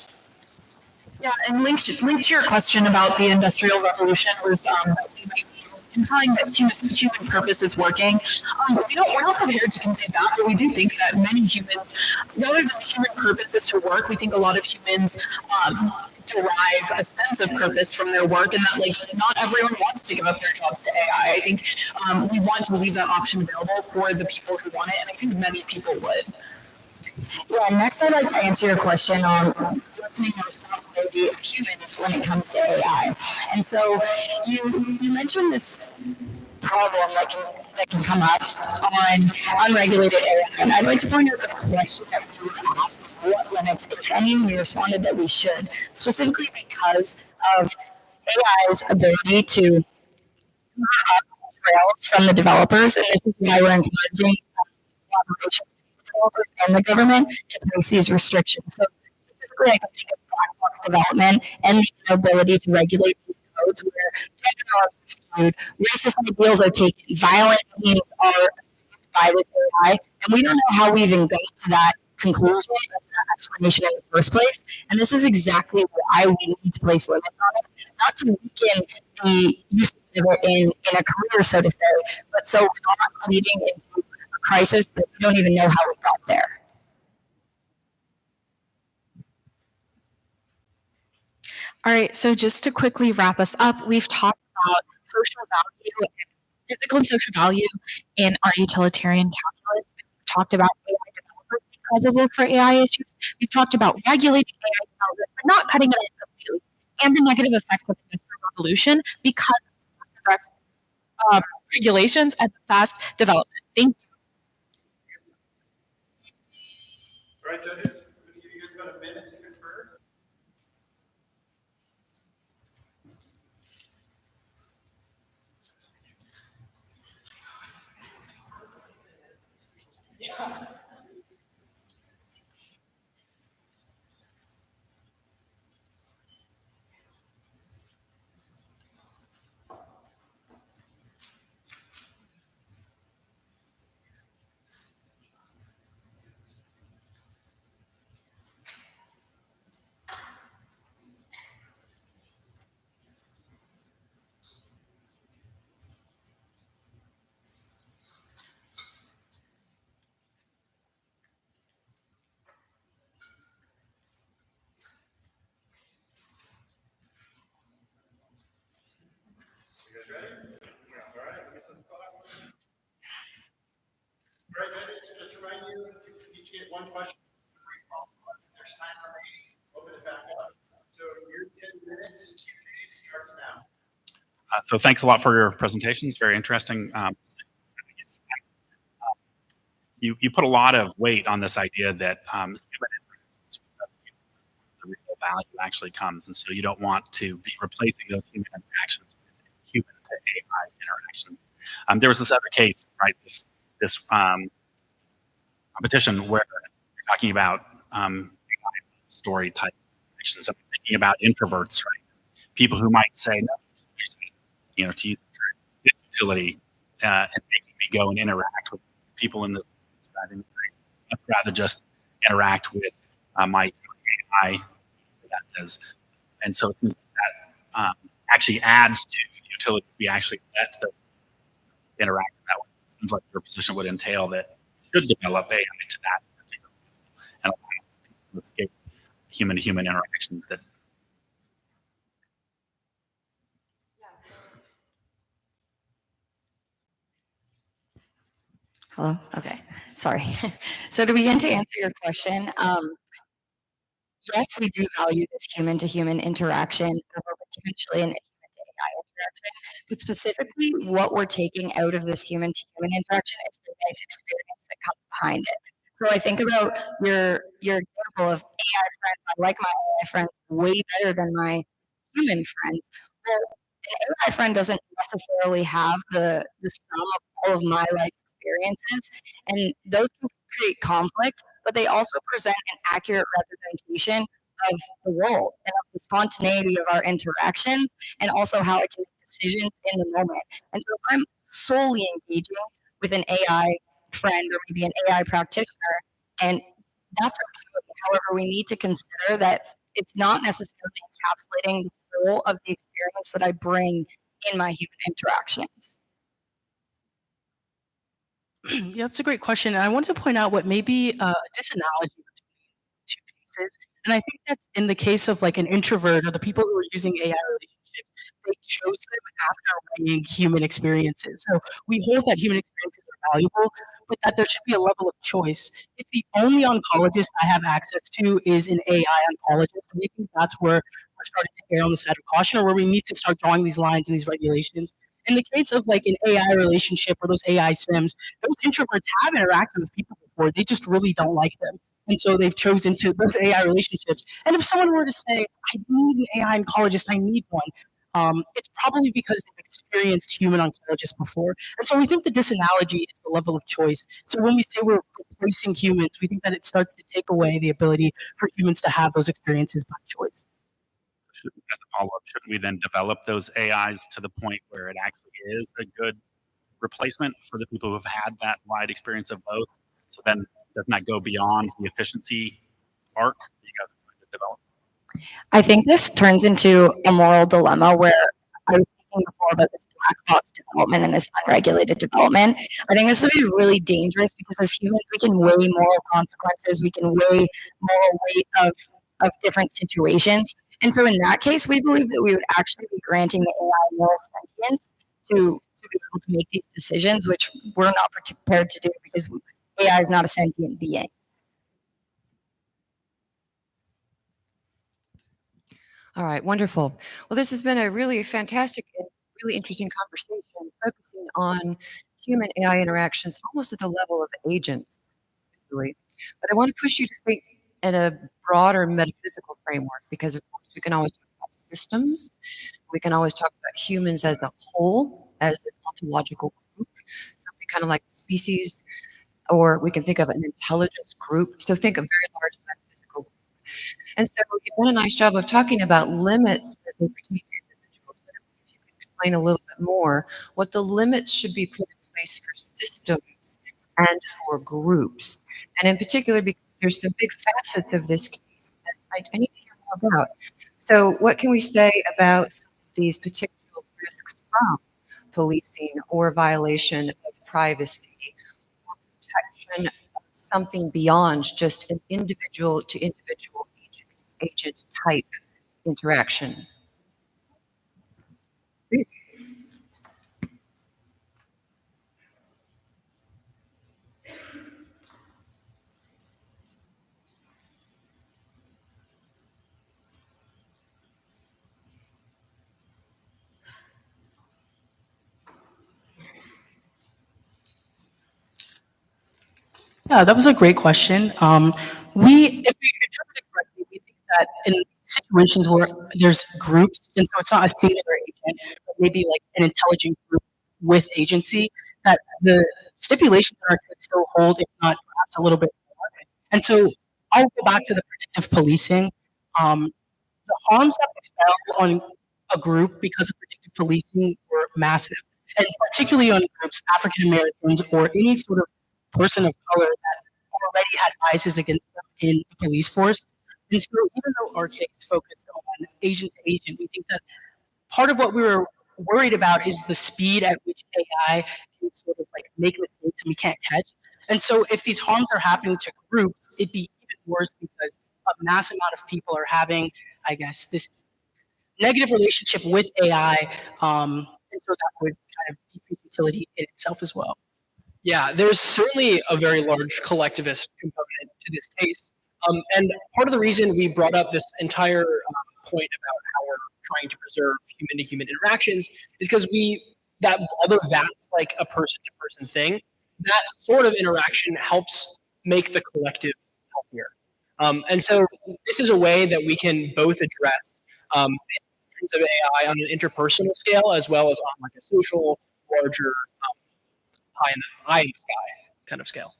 Yeah, and linked to your question about the Industrial Revolution was implying that human purpose is working. We're not prepared to concede that, but we do think that many humans, rather than human purpose is to work, we think a lot of humans derive a sense of purpose from their work, and that not everyone wants to give up their jobs to AI. I think we want to leave that option available for the people who want it, and I think many people would. Yeah, next I'd like to answer your question on lessening the responsibility of humans when it comes to AI. And so you mentioned this problem that can come up on unregulated AI. And I'd like to point out the question that we were asked is what limits, if any, we responded that we should, specifically because of AI's ability to trails from the developers, and this is why we're encouraging collaboration developers and the government to place these restrictions. So specifically, I can think of black box development and the inability to regulate these codes where technology is skewed, racist ideals are taken, violent means are assumed by this AI, and we don't know how we even got to that conclusion, to that explanation in the first place. And this is exactly why we need to place limits on it, not to weaken the use of it in a career, so to say, but so we're not leading into crisis that we don't even know how we got there. All right, so just to quickly wrap us up, we've talked about social value, physical and social value in our utilitarian calculus. We've talked about AI developers being culpable for AI issues. We've talked about regulating AI development, but not cutting it off completely, and the negative effects of the Industrial Revolution because of regulations and fast development. Thank you. All right, judges, I'm going to give you guys about a minute to confer. Yeah. You guys ready? All right, let me set the clock. All right, judges, just to remind you, you each get one question. If there's time remaining, open it back up. So your 10 minutes Q&A starts now. So thanks a lot for your presentations. Very interesting. You put a lot of weight on this idea that human the real value actually comes, and so you don't want to be replacing those human interactions with human to AI interaction. There was this other case, right? This competition where you're talking about story type actions. I'm thinking about introverts, right? People who might say, no, to use this utility and making me go and interact with people in this driving. I'd rather just interact with my AI that does. And so that actually adds to utility. We actually let them interact that way. It seems like your position would entail that should develop AI to that particular level and allow people to escape human-to-human interactions that. Hello? Okay. Sorry. So to begin to answer your question, yes, we do value this human-to-human interaction over potentially an human-to-AI interaction, but specifically what we're taking out of this human-to-human interaction is the life experience that comes behind it. So I think about your example of AI friends. I like my AI friends way better than my human friends. Well, an AI friend doesn't necessarily have the sum of all of my life experiences, and those can create conflict, but they also present an accurate representation of the world and of the spontaneity of our interactions, and also how I can make decisions in the moment. And so if I'm solely engaging with an AI friend or maybe an AI practitioner, and that's okay. However, we need to consider that it's not necessarily encapsulating the whole of the experience that I bring in my human interactions. Yeah, that's a great question. And I want to point out what may be a disanalogy between two cases. And I think that's in the case of like an introvert or the people who are using AI relationships, they chose them after weighing human experiences. So we hold that human experiences are valuable, but that there should be a level of choice. If the only oncologist I have access to is an AI oncologist, I think that's where we're starting to err on the side of caution, or where we need to start drawing these lines and these regulations. In the case of like an AI relationship or those AI sims, those introverts have interacted with people before. They just really don't like them. And so they've chosen to those AI relationships. And if someone were to say, I need an AI oncologist, I need one, it's probably because they've experienced human oncologists before. And so we think the disanalogy is the level of choice. So when we say we're replacing humans, we think that it starts to take away the ability for humans to have those experiences by choice. As a follow-up, shouldn't we then develop those AIs to the point where it actually is a good replacement for the people who've had that wide experience of both? So then doesn't that go beyond the efficiency arc that you guys are trying to develop? I think this turns into a moral dilemma where I was thinking before about this black box development and this unregulated development. I think this would be really dangerous because as humans, we can weigh moral consequences, we can weigh moral weight of different situations. And so in that case, we believe that we would actually be granting the AI moral sentience to be able to make these decisions, which we're not prepared to do because AI is not a sentient being. All right, wonderful. Well, this has been a really fantastic and really interesting conversation focusing on human AI interactions almost at the level of agents, really. But I want to push you to think in a broader metaphysical framework because, of course, we can always talk about systems. We can always talk about humans as a whole, as an ontological group, something kind of like species, or we can think of an intelligence group. So think of very large metaphysical group. And so you've done a nice job of talking about limits as they pertain to individuals. But if you could explain a little bit more what the limits should be put in place for systems and for groups. And in particular, because there's some big facets of this case that I need to hear more about. So what can we say about some of these particular risks from policing or violation of privacy or protection of something beyond just an individual to individual agent type interaction? Please. Yeah, that was a great question. If we interpret it correctly, we think that in situations where there's groups, and so it's not a singular agent, but maybe like an intelligent group with agency, that the stipulations are could still hold, if not perhaps a little bit more. And so I'll go back to the predictive policing. The harms that we found on a group because of predictive policing were massive, and particularly on groups, African Americans or any sort of person of color that already had biases against them in the police force. And so even though our case focused on agent to agent, we think that part of what we were worried about is the speed at which AI can sort of like make mistakes and we can't catch. And so if these harms are happening to groups, it'd be even worse because a mass amount of people are having, I guess, this negative relationship with AI. And so that would kind of decrease utility in itself as well. Yeah, there's certainly a very large collectivist component to this case. And part of the reason we brought up this entire point about how we're trying to preserve human-to-human interactions is because although that's like a person-to-person thing, that sort of interaction helps make the collective healthier. And so this is a way that we can both address in terms of AI on an interpersonal scale as well as on like a social, larger, pie in the sky kind of scale.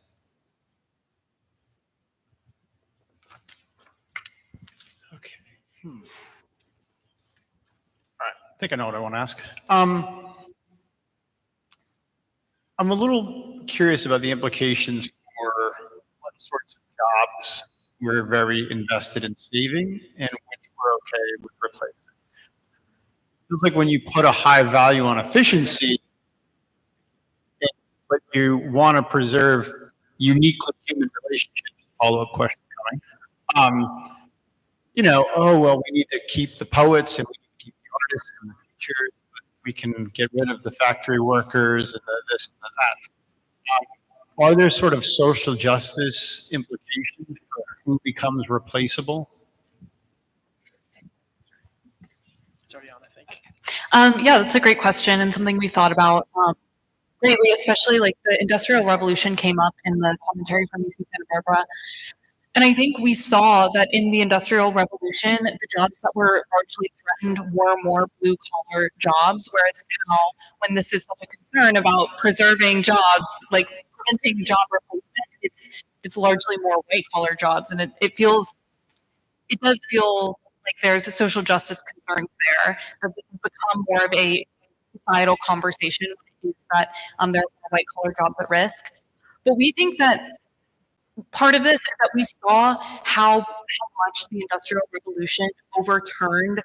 I think I know what I want to ask. I'm a little curious about the implications for what sorts of jobs we're very invested in saving and which we're okay with replacing. Feels like when you put a high value on efficiency, but you want to preserve uniquely human relationships, follow-up question coming. Oh, well, we need to keep the poets and we need to keep the artists and the teachers, but we can get rid of the factory workers and the this and that. Are there sort of social justice implications for who becomes replaceable? It's already on, I think. Yeah, that's a great question and something we've thought about greatly, especially like the Industrial Revolution came up in the commentary from UC Santa Barbara. And I think we saw that in the Industrial Revolution, the jobs that were largely threatened were more blue collar jobs, whereas now, when this is such a concern about preserving jobs, like preventing job replacement, it's largely more white collar jobs, and it does feel like there's a social justice concerns there that this has become more of a societal conversation is that there are white collar jobs at risk. But we think that part of this is that we saw how much the Industrial Revolution overturned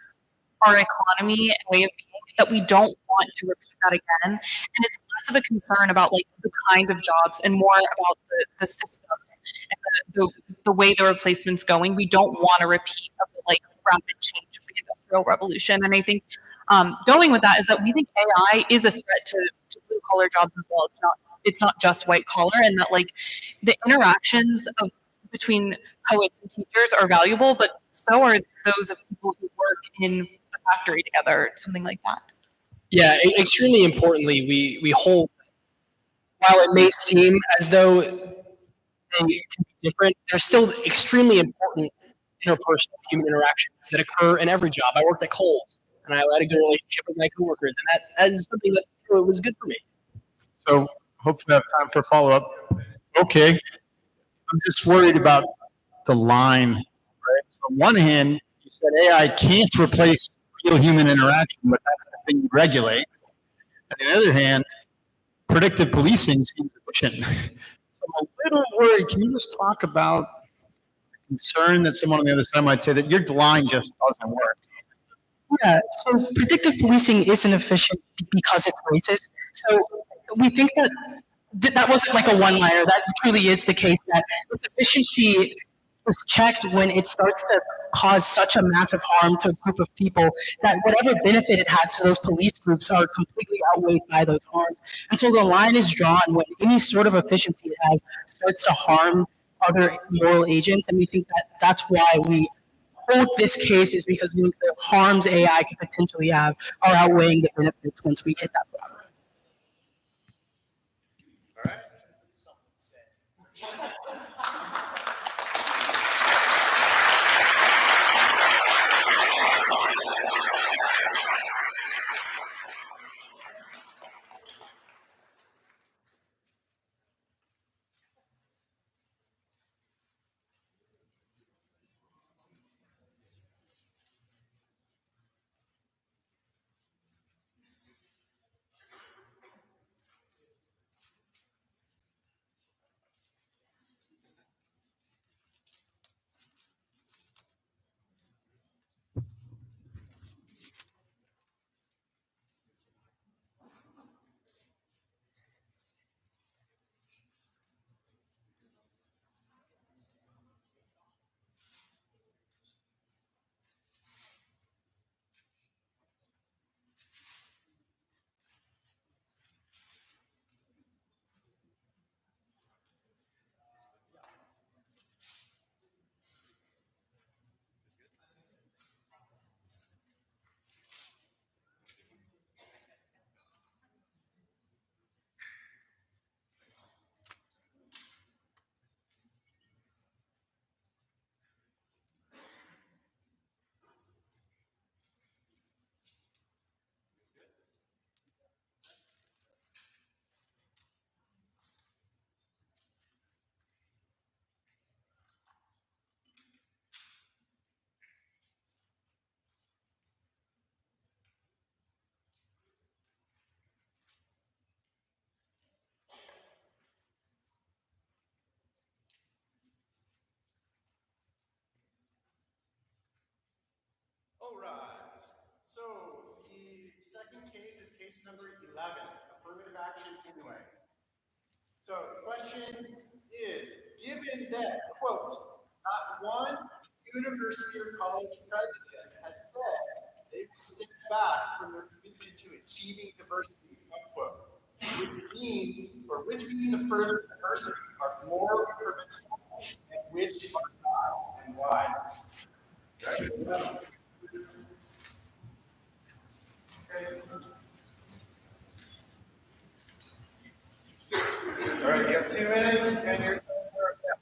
our economy and way of being that we don't want to repeat that again. And it's less of a concern about like the kind of jobs and more about the systems and the way the replacement's going. We don't want a repeat of the like rapid change of the Industrial Revolution. And I think going with that is that we think AI is a threat to blue collar jobs as well. It's not just white collar, and that like the interactions between poets and teachers are valuable, but so are those of people who work in a factory together, something like that. Yeah, extremely importantly, we hold, while it may seem as though they can be different, they're still extremely important interpersonal human interactions that occur in every job. I worked at Kohl's, and I had a good relationship with my coworkers, and that is something that was good for me. So hopefully I have time for follow-up. Okay. I'm just worried about the line. Right? So on one hand, you said AI can't replace real human interaction, but that's the thing you regulate. And on the other hand, predictive policing seems efficient. So I'm a little worried. Can you just talk about the concern that someone on the other side might say that your line just doesn't work? Yeah, so predictive policing isn't efficient because it's racist. So we think that that wasn't like a one-liner. That truly is the case, that this efficiency is checked when it starts to cause such a massive harm to a group of people that whatever benefit it has to those police groups are completely outweighed by those harms. And so the line is drawn when any sort of efficiency it has starts to harm other moral agents. And we think that that's why we hold this case, is because we think the harms AI could potentially have are outweighing the benefits once we hit that problem. All right. So the second case is case number 11, affirmative action anyway. So the question is, given that, quote, not one university or college president has said they will step back from their commitment to achieving diversity, unquote, which means of further diversity are more permissible and which are not, and why. Okay. All right, you have 2 minutes, and your times are up.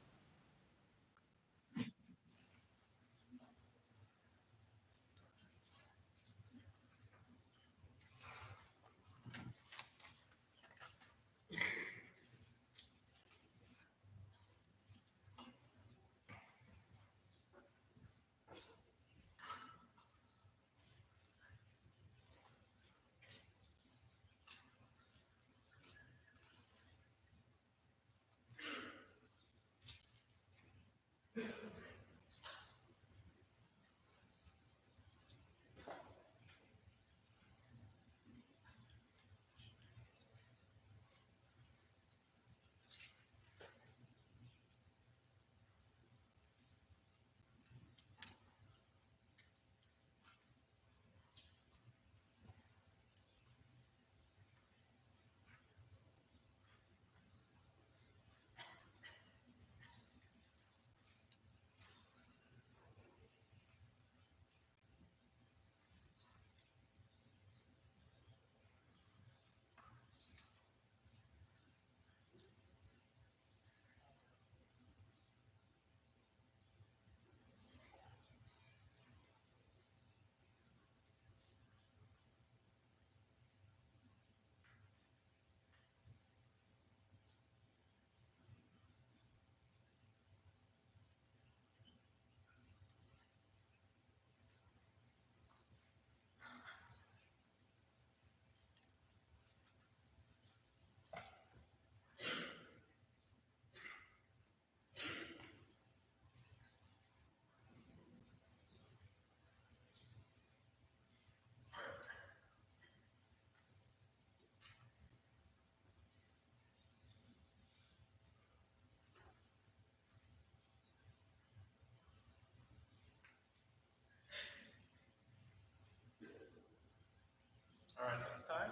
All right, that's time.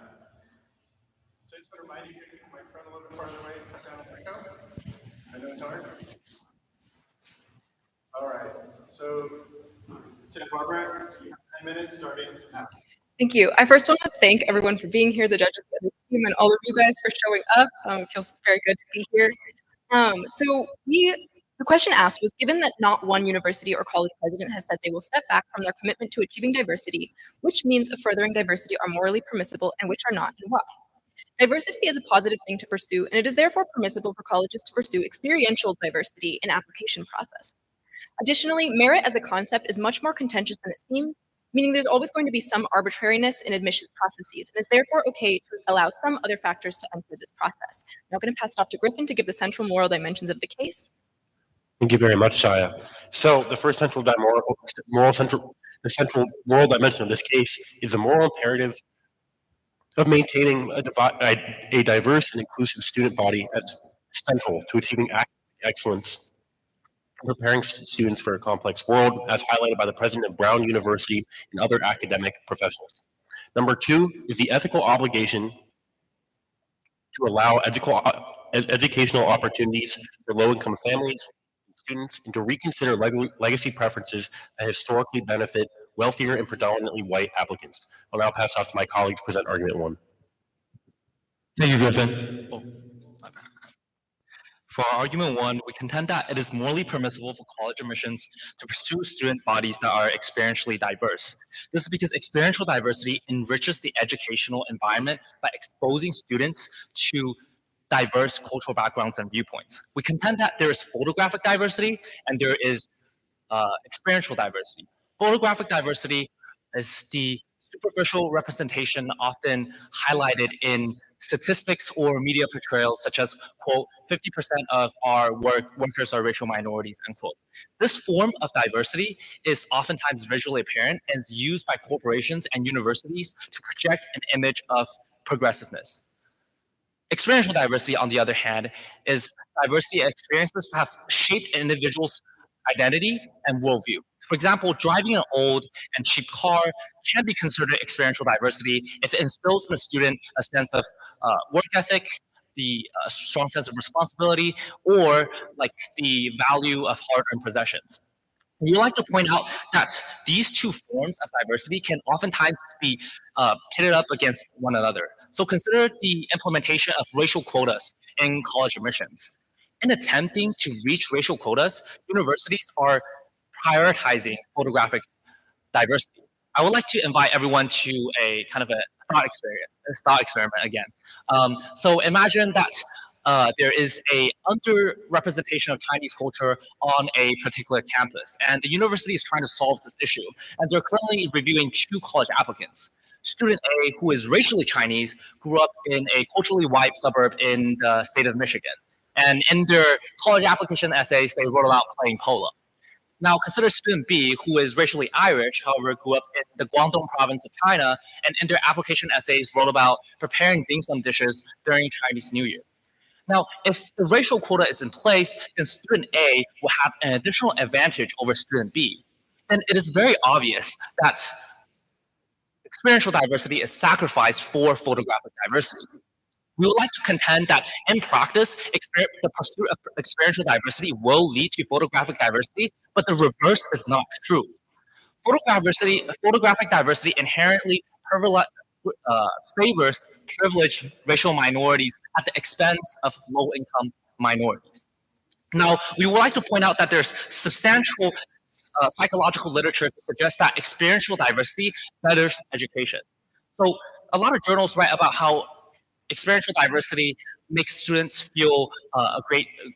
So I just want to remind you to get my front a little bit farther away and cut down on echo. I know it's hard. All right, so Barbara, you have 10 minutes starting now. Thank you. I first want to thank everyone for being here, the judges, the team, and all of you guys for showing up. It feels very good to be here. The question asked was, given that not one university or college president has said they will step back from their commitment to achieving diversity, which means of furthering diversity are morally permissible and which are not, and why? Diversity is a positive thing to pursue, and it is therefore permissible for colleges to pursue experiential diversity in application process. Additionally, merit as a concept is much more contentious than it seems, meaning there's always going to be some arbitrariness in admissions processes, and it's therefore okay to allow some other factors to enter this process. Now I'm going to pass it off to Griffin to give the central moral dimensions of the case. Thank you very much, Shaya. So the first central moral dimension of this case is the moral imperative of maintaining a diverse and inclusive student body as central to achieving academic excellence and preparing students for a complex world, as highlighted by the president of Brown University and other academic professionals. Number 2 is the ethical obligation to allow educational opportunities for low-income families and students, and to reconsider legacy preferences that historically benefit wealthier and predominantly white applicants. I'll now pass off to my colleague to present argument 1. Thank you, Griffin. For argument 1, we contend that it is morally permissible for college admissions to pursue student bodies that are experientially diverse. This is because experiential diversity enriches the educational environment by exposing students to diverse cultural backgrounds and viewpoints. We contend that there is photographic diversity and there is experiential diversity. Photographic diversity is the superficial representation often highlighted in statistics or media portrayals such as, quote, 50% of our workers are racial minorities, end quote. This form of diversity is oftentimes visually apparent and is used by corporations and universities to project an image of progressiveness. Experiential diversity, on the other hand, is diversity experiences that have shaped an individual's identity and worldview. For example, driving an old and cheap car can be considered experiential diversity if it instills in a student a sense of work ethic, the strong sense of responsibility, or like the value of hard-earned possessions. We would like to point out that these two forms of diversity can oftentimes be pitted up against one another. So consider the implementation of racial quotas in college admissions. In attempting to reach racial quotas, universities are prioritizing photographic diversity. I would like to invite everyone to a kind of a thought experiment again. So imagine that there is a underrepresentation of Chinese culture on a particular campus, and the university is trying to solve this issue. And they're currently reviewing 2 college applicants. Student A, who is racially Chinese, grew up in a culturally white suburb in the state of Michigan. And in their college application essays, they wrote about playing polo. Now, consider student B, who is racially Irish, however, grew up in the Guangdong province of China, and in their application essays wrote about preparing dim sum dishes during Chinese New Year. Now, if the racial quota is in place, then student A will have an additional advantage over student B. Then it is very obvious that experiential diversity is sacrificed for photographic diversity. We would like to contend that in practice, the pursuit of experiential diversity will lead to photographic diversity, but the reverse is not true. Photographic diversity inherently favors privileged racial minorities at the expense of low-income minorities. Now, we would like to point out that there's substantial psychological literature to suggest that experiential diversity betters education. So a lot of journals write about how experiential diversity makes students feel a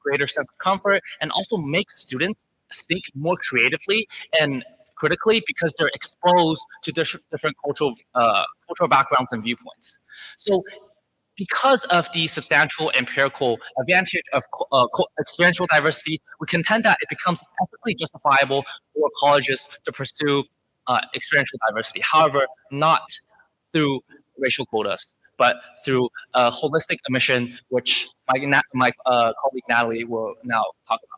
greater sense of comfort and also makes students think more creatively and critically because they're exposed to different cultural backgrounds and viewpoints. So because of the substantial empirical advantage of experiential diversity, we contend that it becomes ethically justifiable for colleges to pursue experiential diversity. However, not through racial quotas, but through a holistic admission, which my colleague Natalie will now talk about.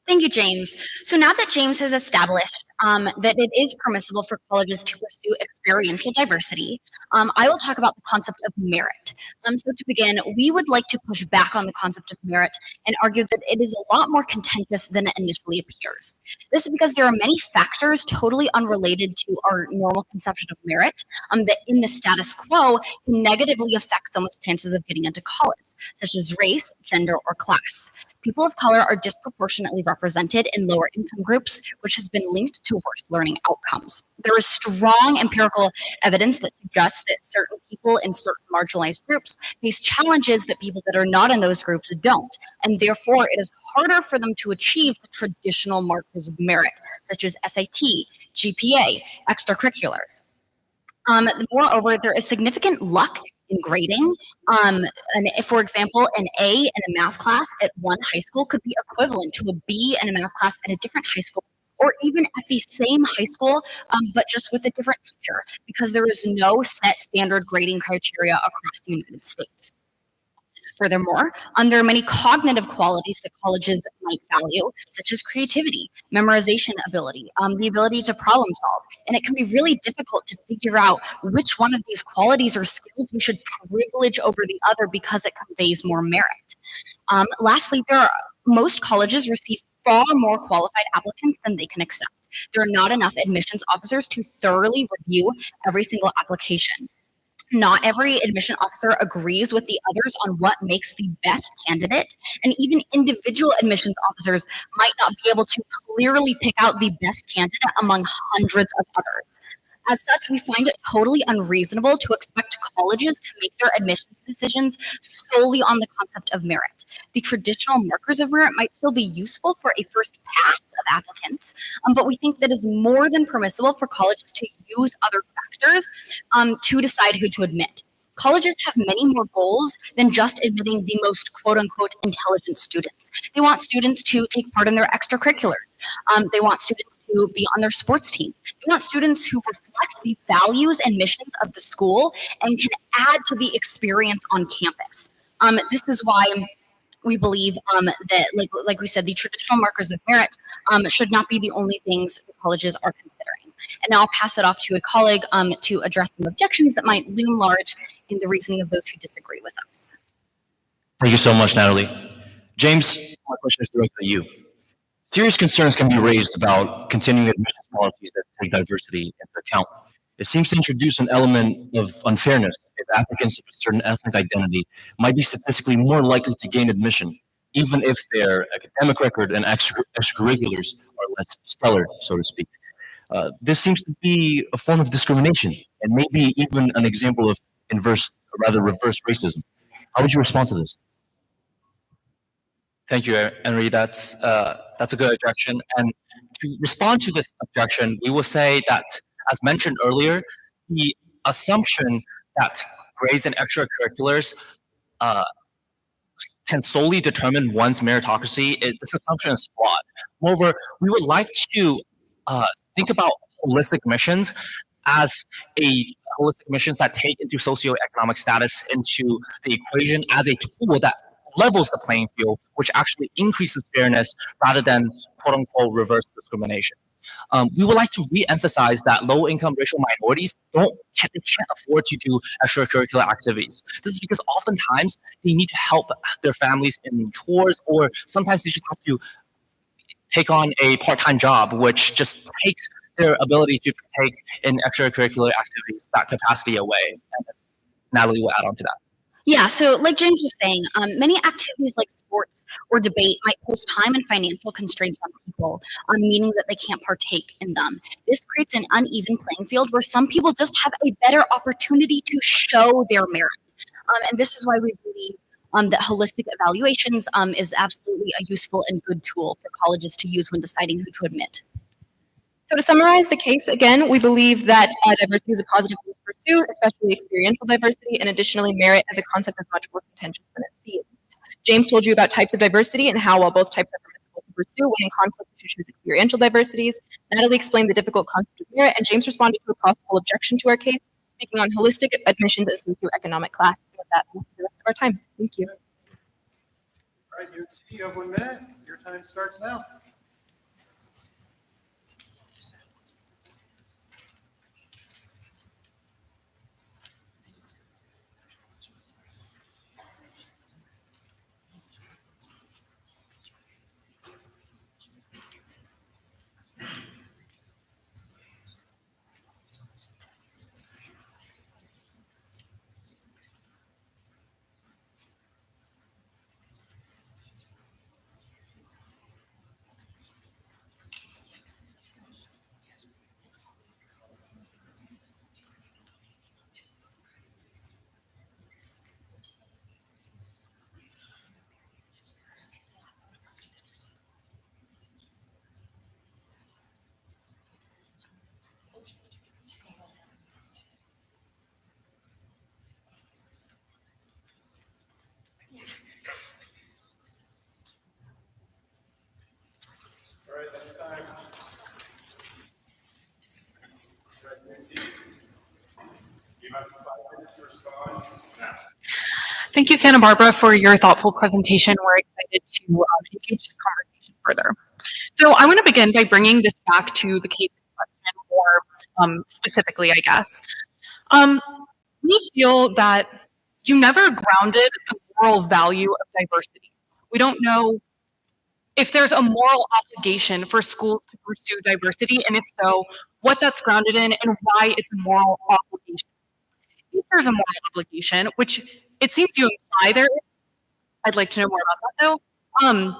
Thank you, James. So now that James has established that it is permissible for colleges to pursue experiential diversity, I will talk about the concept of merit. So to begin, we would like to push back on the concept of merit and argue that it is a lot more contentious than it initially appears. This is because there are many factors totally unrelated to our normal conception of merit that in the status quo can negatively affect someone's chances of getting into college, such as race, gender, or class. People of color are disproportionately represented in lower income groups, which has been linked to worse learning outcomes. There is strong empirical evidence that suggests that certain people in certain marginalized groups face challenges that people that are not in those groups don't, and therefore it is harder for them to achieve the traditional markers of merit, such as SAT, GPA, extracurriculars. Moreover, there is significant luck in grading. And if, for example, an A in a math class at one high school could be equivalent to a B in a math class at a different high school, or even at the same high school, but just with a different teacher, because there is no set standard grading criteria across the United States. Furthermore, there are many cognitive qualities that colleges might value, such as creativity, memorization ability, the ability to problem solve. And it can be really difficult to figure out which one of these qualities or skills we should privilege over the other because it conveys more merit. Lastly, most colleges receive far more qualified applicants than they can accept. There are not enough admissions officers to thoroughly review every single application. Not every admission officer agrees with the others on what makes the best candidate, and even individual admissions officers might not be able to clearly pick out the best candidate among hundreds of others. As such, we find it totally unreasonable to expect colleges to make their admissions decisions solely on the concept of merit. The traditional markers of merit might still be useful for a first pass of applicants, but we think that is more than permissible for colleges to use other factors factors to decide who to admit. Colleges have many more goals than just admitting the most quote unquote intelligent students. They want students to take part in their extracurriculars. They want students to be on their sports teams. They want students who reflect the values and missions of the school and can add to the experience on campus. This is why we believe that, like we said, the traditional markers of merit should not be the only things that colleges are considering. And now I'll pass it off to a colleague to address some objections that might loom large in the reasoning of those who disagree with us. Thank you so much, Natalie. James, my question is directed at you. Serious concerns can be raised about continuing admissions policies that take diversity into account. It seems to introduce an element of unfairness if applicants of a certain ethnic identity might be statistically more likely to gain admission, even if their academic record and extracurriculars are less stellar, so to speak. This seems to be a form of discrimination and maybe even an example of reverse racism. How would you respond to this? Thank you, Henry. That's a good objection. And to respond to this objection, we will say that, as mentioned earlier, the assumption that grades and extracurriculars can solely determine one's meritocracy, this assumption is flawed. Moreover, we would like to think about holistic missions as holistic missions that take into socioeconomic status into the equation as a tool that levels the playing field, which actually increases fairness rather than quote-unquote reverse discrimination. We would like to re-emphasize that low-income racial minorities they can't afford to do extracurricular activities. This is because oftentimes they need to help their families in chores, or sometimes they just have to take on a part-time job, which just takes their ability to take in extracurricular activities, that capacity away. And Natalie will add on to that. Yeah, so like James was saying, many activities like sports or debate might pose time and financial constraints on people, meaning that they can't partake in them. This creates an uneven playing field where some people just have a better opportunity to show their merit. And this is why we believe that holistic evaluations is absolutely a useful and good tool for colleges to use when deciding who to admit. So to summarize the case, again, we believe that diversity is a positive thing to pursue, especially experiential diversity, and additionally, merit as a concept is much more contentious than it seems. James told you about types of diversity and how, while both types are permissible to pursue, when in conflict, we should choose experiential diversities. Natalie explained the difficult concept of merit, and James responded to a possible objection to our case, speaking on holistic admissions and socioeconomic class. And with that, we'll see the rest of our time. Thank you. All right, you have 1 minute. Your time starts now. All right, next time. You have 5 minutes to respond now. Thank you, Santa Barbara, for your thoughtful presentation. We're excited to engage this conversation further. So I want to begin by bringing this back to the case in question more specifically, I guess. We feel that you never grounded the moral value of diversity. We don't know if there's a moral obligation for schools to pursue diversity, and if so, what that's grounded in and why it's a moral obligation. If there's a moral obligation, which it seems you imply there is, I'd like to know more about that though.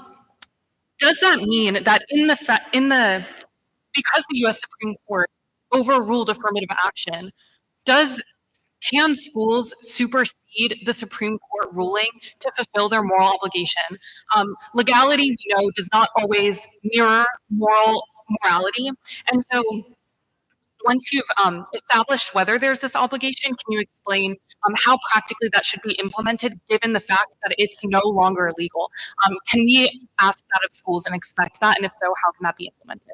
Does that mean that because the U.S. Supreme Court overruled affirmative action, can schools supersede the Supreme Court ruling to fulfill their moral obligation? Legality, we know, does not always mirror morality. And so once you've established whether there's this obligation, can you explain how practically that should be implemented given the fact that it's no longer illegal? Can we ask that of schools and expect that? And if so, how can that be implemented?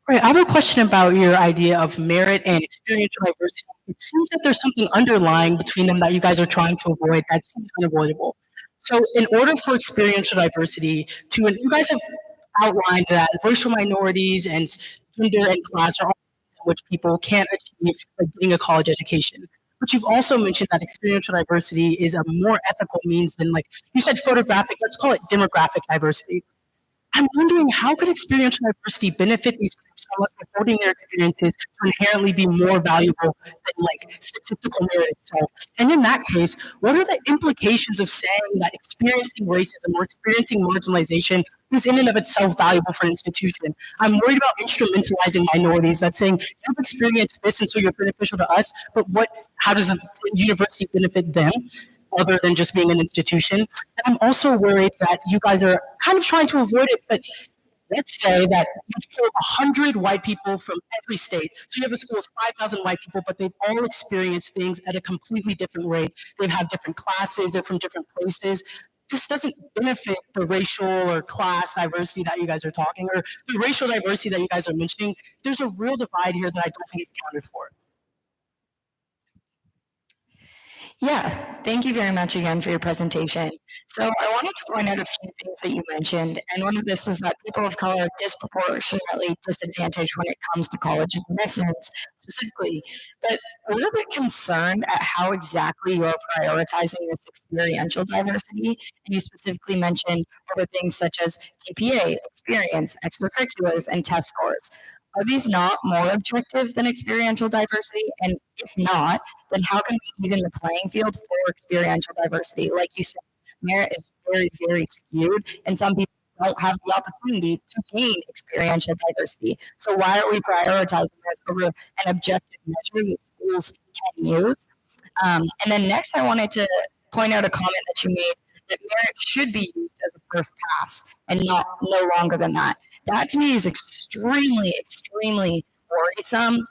Right. I have a question about your idea of merit and experiential diversity. It seems that there's something underlying between them that you guys are trying to avoid that seems unavoidable. So in order for experiential diversity to, and you guys have outlined that racial minorities and gender and class are all things in which people can't achieve like getting a college education. But you've also mentioned that experiential diversity is a more ethical means than, like you said, photographic, let's call it demographic diversity. I'm wondering, how could experiential diversity benefit these groups unless withholding their experiences to inherently be more valuable than like statistical merit itself? And in that case, what are the implications of saying that experiencing racism or experiencing marginalization is in and of itself valuable for an institution? I'm worried about instrumentalizing minorities, that's saying you've experienced this and so you're beneficial to us, but how does the university benefit them? Other than just being an institution. And I'm also worried that you guys are kind of trying to avoid it, but let's say that you pull 100 white people from every state. So you have a school of 5,000 white people, but they've all experienced things at a completely different rate. They have different classes, they're from different places. This doesn't benefit the racial or class diversity that you guys are talking, or the racial diversity that you guys are mentioning. There's a real divide here that I don't think is accounted for. Yeah, thank you very much again for your presentation. So I wanted to point out a few things that you mentioned, and one of this was that people of color are disproportionately disadvantaged when it comes to college admissions specifically. But I'm a little bit concerned at how exactly you're prioritizing this experiential diversity, and you specifically mentioned other things such as GPA, experience, extracurriculars, and test scores. Are these not more objective than experiential diversity? And if not, then how can we even the playing field for experiential diversity? Like you said, merit is very, very skewed, and some people don't have the opportunity to gain experiential diversity. So why are we prioritizing this over an objective measure that schools can use? And then next, I wanted to point out a comment that you made that merit should be used as a first pass and no longer than that. That to me is extremely, extremely worrisome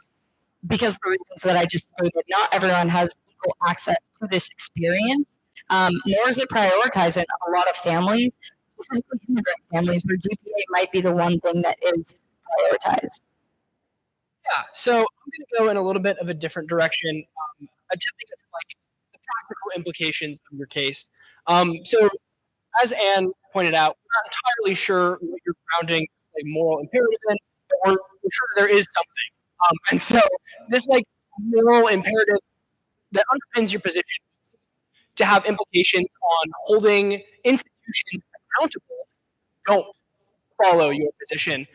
because of the reasons that I just stated. Not everyone has equal access to this experience, nor is it prioritized in a lot of families, specifically immigrant families, where GPA might be the one thing that is prioritized. Yeah, so I'm going to go in a little bit of a different direction, attempting at like the practical implications of your case. So, as Anne pointed out, we're not entirely sure what you're grounding like moral imperative in, but we're sure there is something. And so, this like moral imperative that underpins your position to have implications on holding institutions accountable don't follow your position.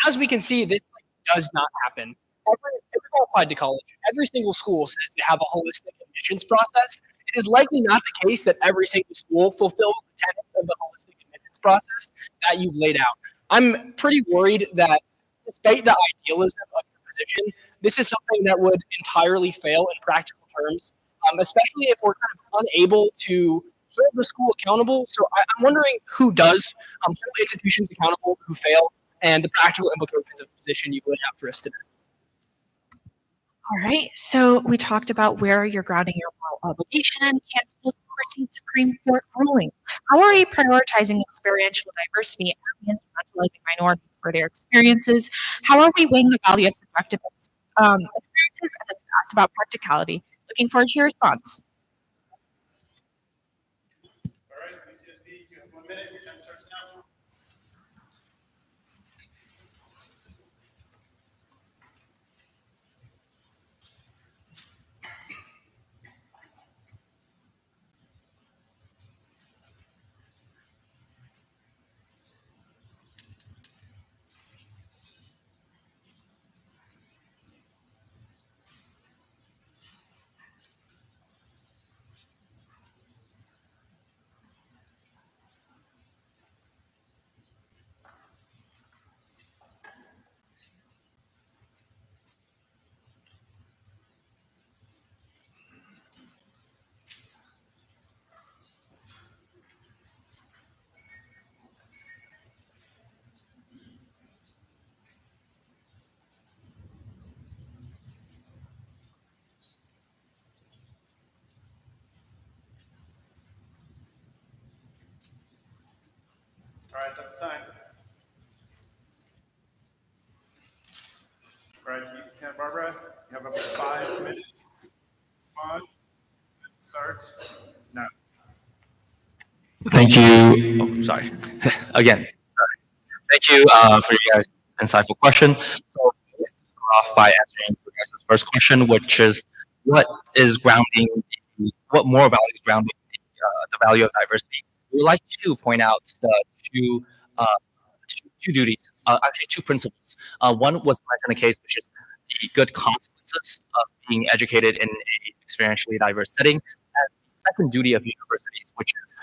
As we can see, this does not happen. It's all applied to college. Every single school says they have a holistic admissions process. It is likely not the case that every single school fulfills the tenets of the holistic admissions process that you've laid out. I'm pretty worried that despite the idealism of your position, this is something that would entirely fail in practical terms, especially if we're kind of unable to hold the school accountable. So I'm wondering who does hold institutions accountable who fail, and the practical implications of the position you laid out for us today. All right, so we talked about where you're grounding your moral obligation and can't schools enforcing Supreme Court rulings. How are we prioritizing experiential diversity and instrumentalizing minorities for their experiences? How are we weighing the value of subjective experiences? And then asked about practicality. Looking forward to your response. All right, UCSB, you have 1 minute. Your time starts now. All right, that's time. All right, to Santa Barbara, you have up to 5 minutes. Respond. Starts now. Thank you. Oh, sorry. Again, sorry. Thank you for your guys' insightful question. So, let's start off by answering your guys' first question, which is what is grounding, what moral values grounding the value of diversity? We would like to point out the uh, two duties, actually two principles. One was mentioned in the case, which is the good consequences of being educated in an experientially diverse setting. And the second duty of universities, which is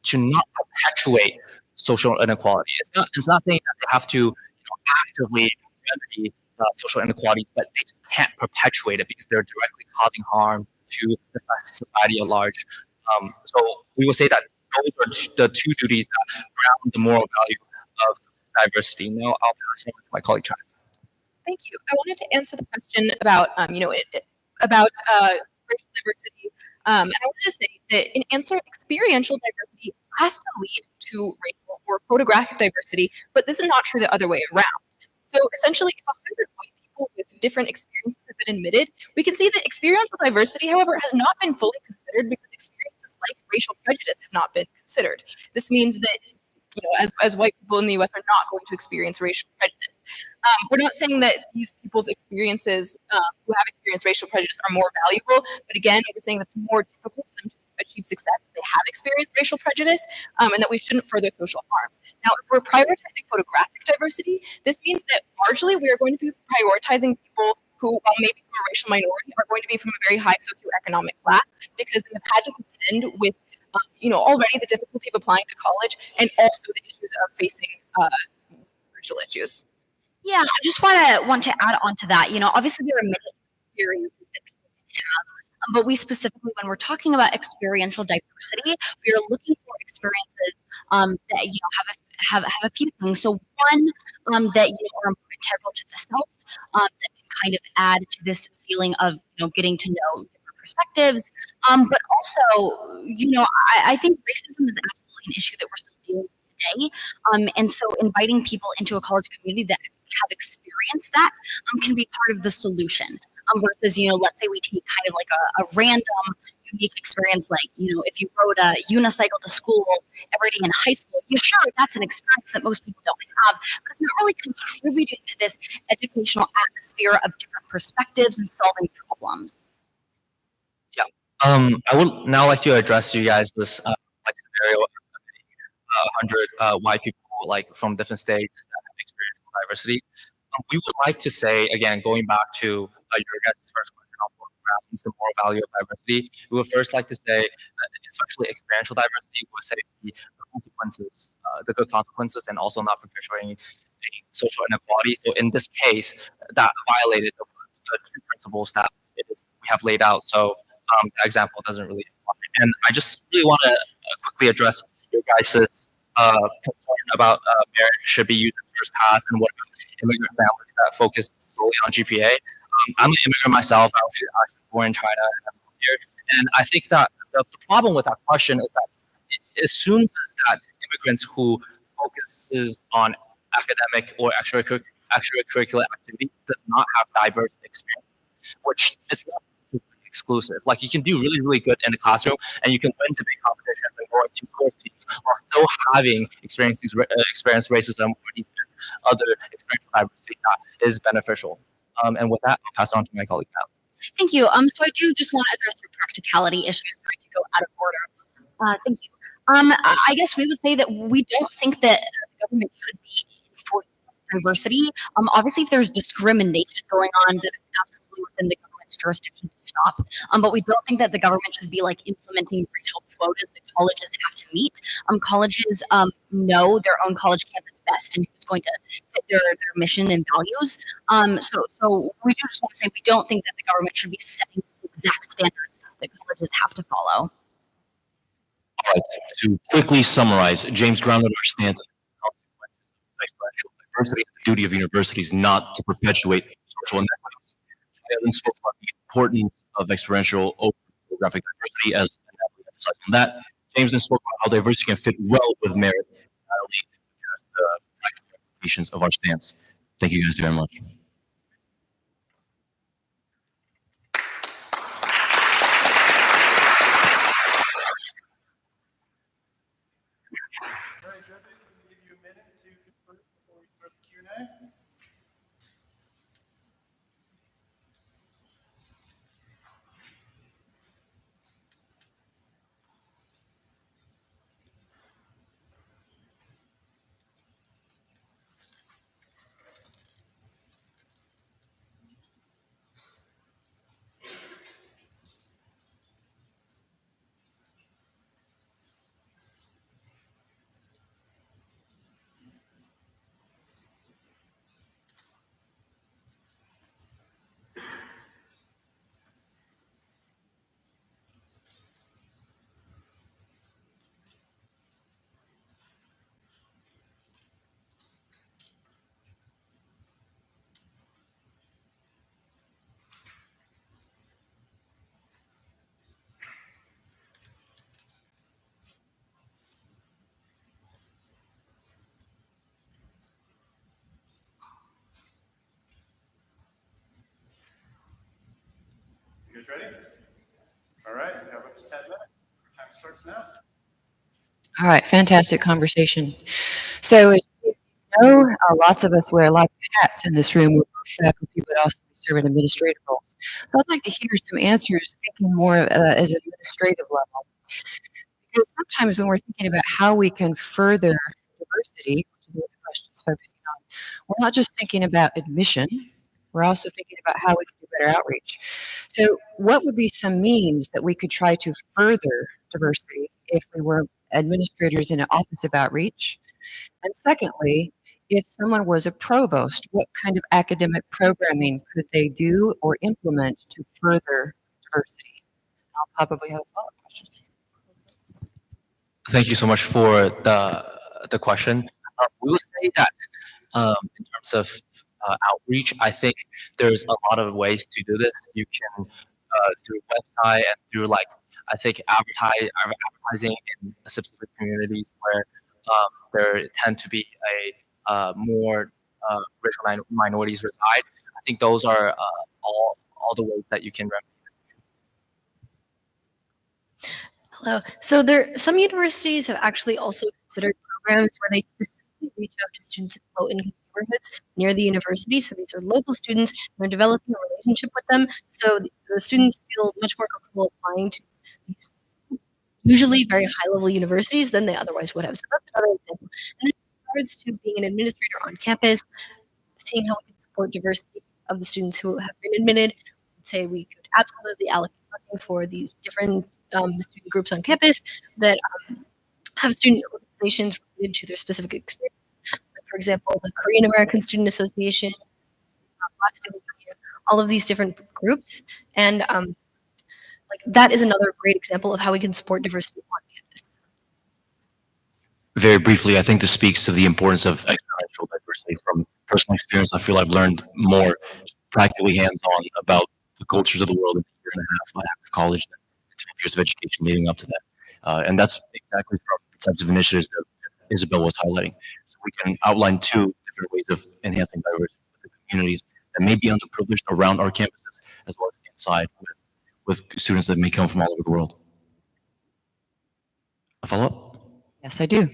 to not perpetuate social inequality. It's not saying that they have to actively remedy social inequalities, but they just can't perpetuate it because they're directly causing harm to the society at large. So we would say that those are the two duties that ground the moral value of diversity. Now I'll pass it on to my colleague Chad. Thank you. I wanted to answer the question about, about racial diversity. And I wanted to say that in answer, experiential diversity has to lead to racial or photographic diversity, but this is not true the other way around. So essentially, if 100 white people with different experiences have been admitted, we can see that experiential diversity, however, has not been fully considered because experiences like racial prejudice have not been considered. This means that as white people in the U.S. are not going to experience racial prejudice. We're not saying that these people's experiences who have experienced racial prejudice are more valuable, but again, we're saying that it's more difficult for them to achieve success if they have experienced racial prejudice, and that we shouldn't further social harm. Now, if we're prioritizing photographic diversity, this means that largely we are going to be prioritizing people who, while maybe from a racial minority, are going to be from a very high socioeconomic class because they have had to contend with already the difficulty of applying to college and also the issues of facing racial issues. Yeah, I just want to add on to that. Obviously there are many experiences that people can have, but we specifically, when we're talking about experiential diversity, we are looking for experiences that have a few things. So one that are integral to the self, that can kind of add to this feeling of getting to know different perspectives, but also I think racism is absolutely an issue that we're still dealing with today, and so inviting people into a college community that have experienced that can be part of the solution, versus let's say we take kind of like a random unique experience, like if you rode a unicycle to school every day in high school, sure, that's an experience that most people don't have, but it's not really contributing to this educational atmosphere of different perspectives and solving problems. Yeah. I would now like to address you guys this scenario of 100 white people from different states that have experiential diversity. We would like to say, again, going back to your guys' first question on what grounds the moral value of diversity, we would first like to say, especially experiential diversity, we would say the consequences, the good consequences, and also not perpetuating social inequality. So in this case, that violated the two principles that we have laid out. So that example doesn't really apply. And I just really want to quickly address your guys' concern about merit should be used as first pass, and what about immigrant families that focus solely on GPA. I'm an immigrant myself. I was born in China and I'm here. And I think that the problem with that question is that it assumes that immigrants who focuses on academic or extracurricular activities does not have diverse experience, which is not exclusive. Like you can do really, really good in the classroom and you can win debate competitions and go into sports teams while still having experienced racism or these other experiential diversity that is beneficial. And with that, I'll pass it on to my colleague now. Thank you. So I do just want to address your practicality issues. Sorry to go out of order. Thank you. I guess we would say that we don't think that the government should be enforcing diversity. Obviously, if there's discrimination going on, that is absolutely within the government's jurisdiction to stop. But we don't think that the government should be implementing racial quotas that colleges have to meet. Colleges know their own college campus best and who's going to fit their mission and values. So we just want to say we don't think that the government should be setting exact standards that colleges have to follow. All right. To quickly summarize, James grounded our stance on the consequences of exponential diversity. The duty of universities not to perpetuate social inequities. Then spoke about the importance of experiential geographic diversity, as we emphasized on that. James then spoke about how diversity can fit well with merit, not only implications of our stance. Thank you guys very much. You guys ready? All right, we have up to 10 minutes. Time starts now. All right, fantastic conversation. So, as you know, lots of us wear lots of hats in this room. We're both faculty, but also we serve in administrative roles. So, I'd like to hear some answers, thinking more as an administrative level. Because sometimes when we're thinking about how we can further diversity, which is what the question is focusing on, we're not just thinking about admission, we're also thinking about how we can do better outreach. So, what would be some means that we could try to further diversity if we were administrators in an office of outreach? And secondly, if someone was a provost, what kind of academic programming could they do or implement to further diversity? I'll probably have a follow-up question. Thank you so much for the question. We will say that in terms of outreach, I think there's a lot of ways to do this. You can through website and through like I think advertising in specific communities where there tend to be a more racial minorities reside. I think those are all the ways that you can remedy. Hello. So some universities have actually also considered programs where they specifically reach out to students in low-income neighborhoods near the university. So these are local students, and they're developing a relationship with them. So the students feel much more comfortable applying to these usually very high-level universities than they otherwise would have. So that's another example. And then in regards to being an administrator on campus, seeing how we can support diversity of the students who have been admitted, I'd say we could absolutely allocate funding for these different student groups on campus that have student organizations related to their specific experience. Like for example, the Korean American Student Association, Black Student Union, all of these different groups. And like that is another great example of how we can support diversity on campus. Very briefly, I think this speaks to the importance of experiential diversity. From personal experience, I feel I've learned more practically hands-on about the cultures of the world in a year and a half of college than 12 years of education leading up to that. And that's exactly from the types of initiatives that Isabel was highlighting. So we can outline two different ways of enhancing diversity with the communities that may be underprivileged around our campuses, as well as inside with students that may come from all over the world. A follow-up? Yes, I do.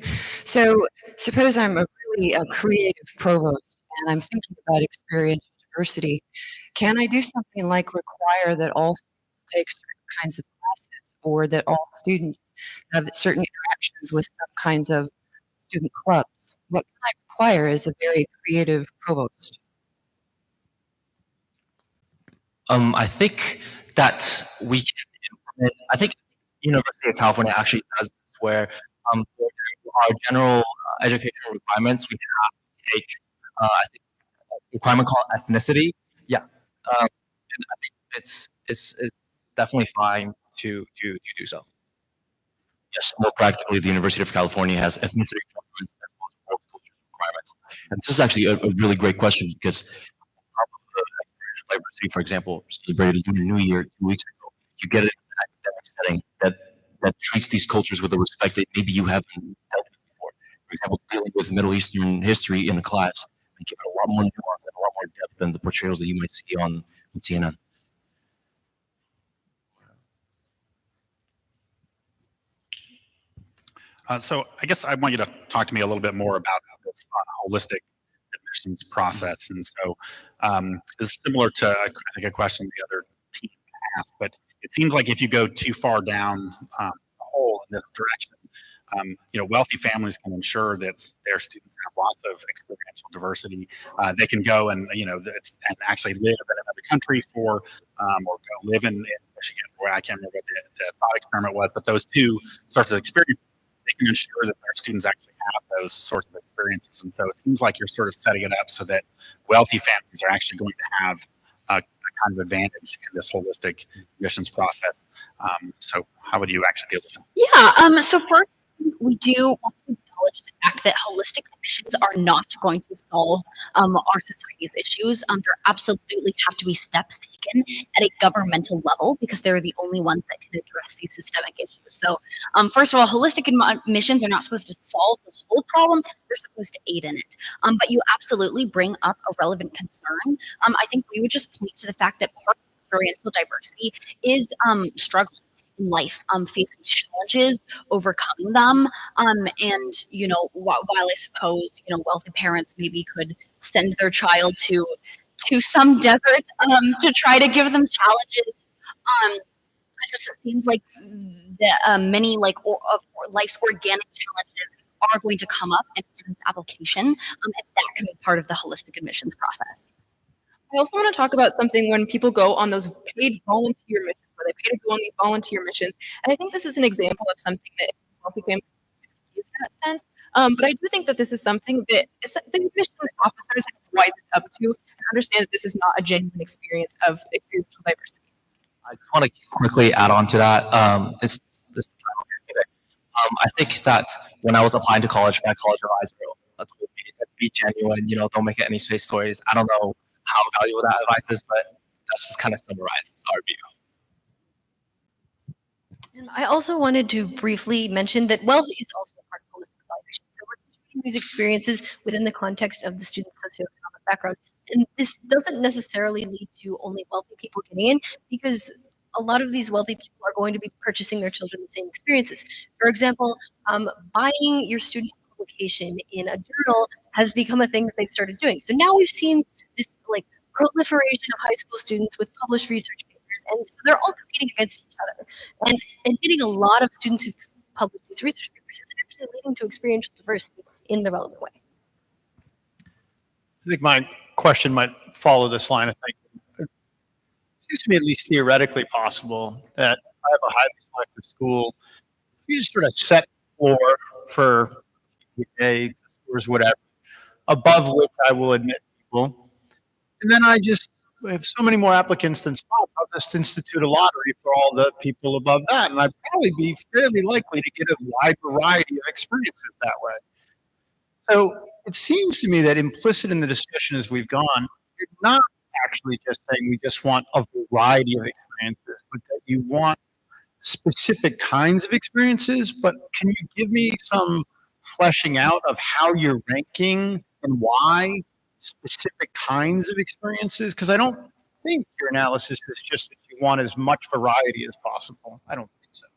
So suppose I'm a really creative provost and I'm thinking about experiential diversity. Can I do something like require that all students take certain kinds of classes, or that all students have certain interactions with some kinds of student clubs? What can I require as a very creative provost? I think that we can implement. I think University of California actually does this, where for our general education requirements, we have to take I think a requirement called ethnicity. Yeah, and I think it's definitely fine to do so. Yes, more practically, the University of California has ethnicity requirements as well as world culture requirements. And this is actually a really great question because on top of the experiential diversity, for example, celebrated Lunar New Year 2 weeks ago, you get it in an academic setting that treats these cultures with the respect that maybe you haven't dealt with before. for example, dealing with Middle Eastern history in a class and give it a lot more nuance and a lot more depth than the portrayals that you might see on CNN. So I guess I want you to talk to me a little bit more about this holistic admissions process. And so this is similar to, I think, a question the other team asked, but it seems like if you go too far down the hole in this direction, wealthy families can ensure that their students have lots of experiential diversity. They can go and, and actually live in another country or go live in Michigan, where I can't remember what the thought experiment was, but those two sorts of experiences, they can ensure that their students actually have those sorts of experiences. And so it seems like you're sort of setting it up so that wealthy families are actually going to have a kind of advantage in this holistic admissions process. So how would you actually deal with it? Yeah. So first, we do want to acknowledge the fact that holistic admissions are not going to solve our society's issues. There absolutely have to be steps taken at a governmental level because they're the only ones that can address these systemic issues. So first of all, holistic admissions are not supposed to solve the whole problem. They're supposed to aid in it. But you absolutely bring up a relevant concern. I think we would just point to the fact that part of experiential diversity is struggling in life, facing challenges, overcoming them. And, while I suppose, wealthy parents maybe could send their child to some desert to try to give them challenges. It seems like many life's organic challenges are going to come up in students' application, and that can be part of the holistic admissions process. I also want to talk about something when people go on those paid volunteer missions, where they pay to go on these volunteer missions. And I think this is an example of something that wealthy families in that sense. But I do think that this is something that the mission officers have to wise it up to and understand that this is not a genuine experience of experiential diversity. I just want to quickly add on to that. It's this time of year today. I think that when I was applying to college, my college advisor told me to be genuine, don't make it any fake stories. I don't know how valuable that advice is, but that's just kind of summarizes our view. And I also wanted to briefly mention that wealth is also a part of holistic evaluation. So we're situating these experiences within the context of the student's socioeconomic background. And this doesn't necessarily lead to only wealthy people getting in, because a lot of these wealthy people are going to be purchasing their children the same experiences. For example, buying your student publication in a journal has become a thing that they've started doing. So now we've seen this proliferation of high school students with published research papers, and so they're all competing against each other. And getting a lot of students who publish these research papers is actually leading to experiential diversity in the relevant way. I think my question might follow this line of thinking. It seems to me at least theoretically possible that if I have a highly selective school, if you just sort of set floor for GPA scores, whatever, above which I will admit people, and then I have so many more applicants than spots, I'll just institute a lottery for all the people above that, and I'd probably be fairly likely to get a wide variety of experiences that way. So it seems to me that implicit in the discussion as we've gone, you're not actually just saying we just want a variety of experiences, but that you want specific kinds of experiences. But can you give me some fleshing out of how you're ranking and why specific kinds of experiences? Because I don't think your analysis is just that you want as much variety as possible. I don't think so.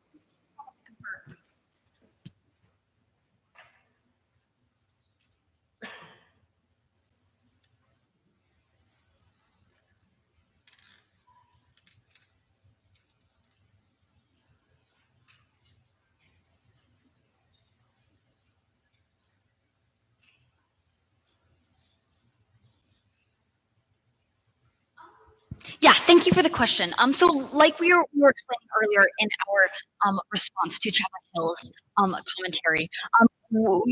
Yeah, thank you for the question. So like we were explaining earlier in our response to Chapel Hill's commentary,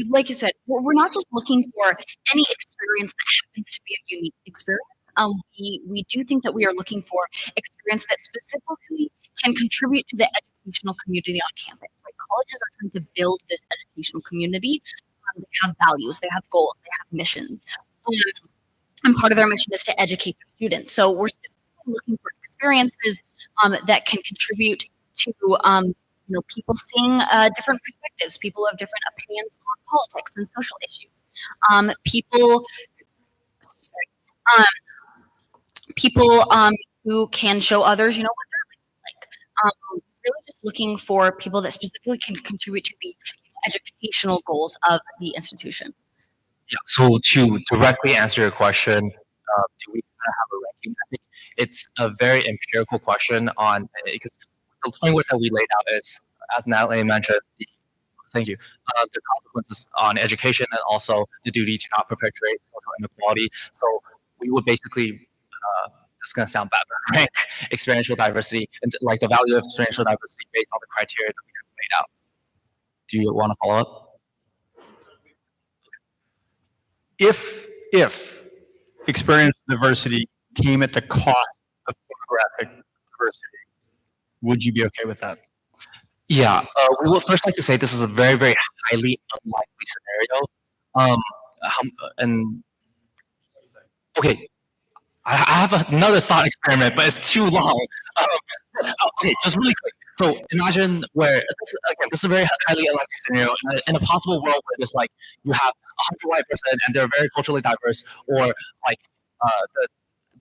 like you said, we're not just looking for any experience that happens to be a unique experience. We do think that we are looking for experience that specifically can contribute to the educational community on campus. Right? Colleges are trying to build this educational community. They have values, they have goals, they have missions. And part of their mission is to educate their students. So we're specifically looking for experiences that can contribute to people seeing different perspectives, people of different opinions on politics and social issues, people, sorry, people who can show others, what they're like. Really just looking for people that specifically can contribute to the educational goals of the institution. Yeah, so to directly answer your question, do we kind of have a ranking? I think it's a very empirical question on because the framework that we laid out is, as Natalie mentioned, thank you, the consequences on education and also the duty to not perpetuate social inequality. So we would basically, this is going to sound bad, but rank experiential diversity and like the value of experiential diversity based on the criteria that we have laid out. Do you want to follow up? If experiential diversity came at the cost of photographic diversity, would you be okay with that? Yeah, we would first like to say this is a very, very highly unlikely scenario. And okay, I have another thought experiment, but it's too long. Okay, just really quick. So imagine where this is a very highly unlikely scenario in a possible world where there's like you have 100 white person and they're very culturally diverse, or like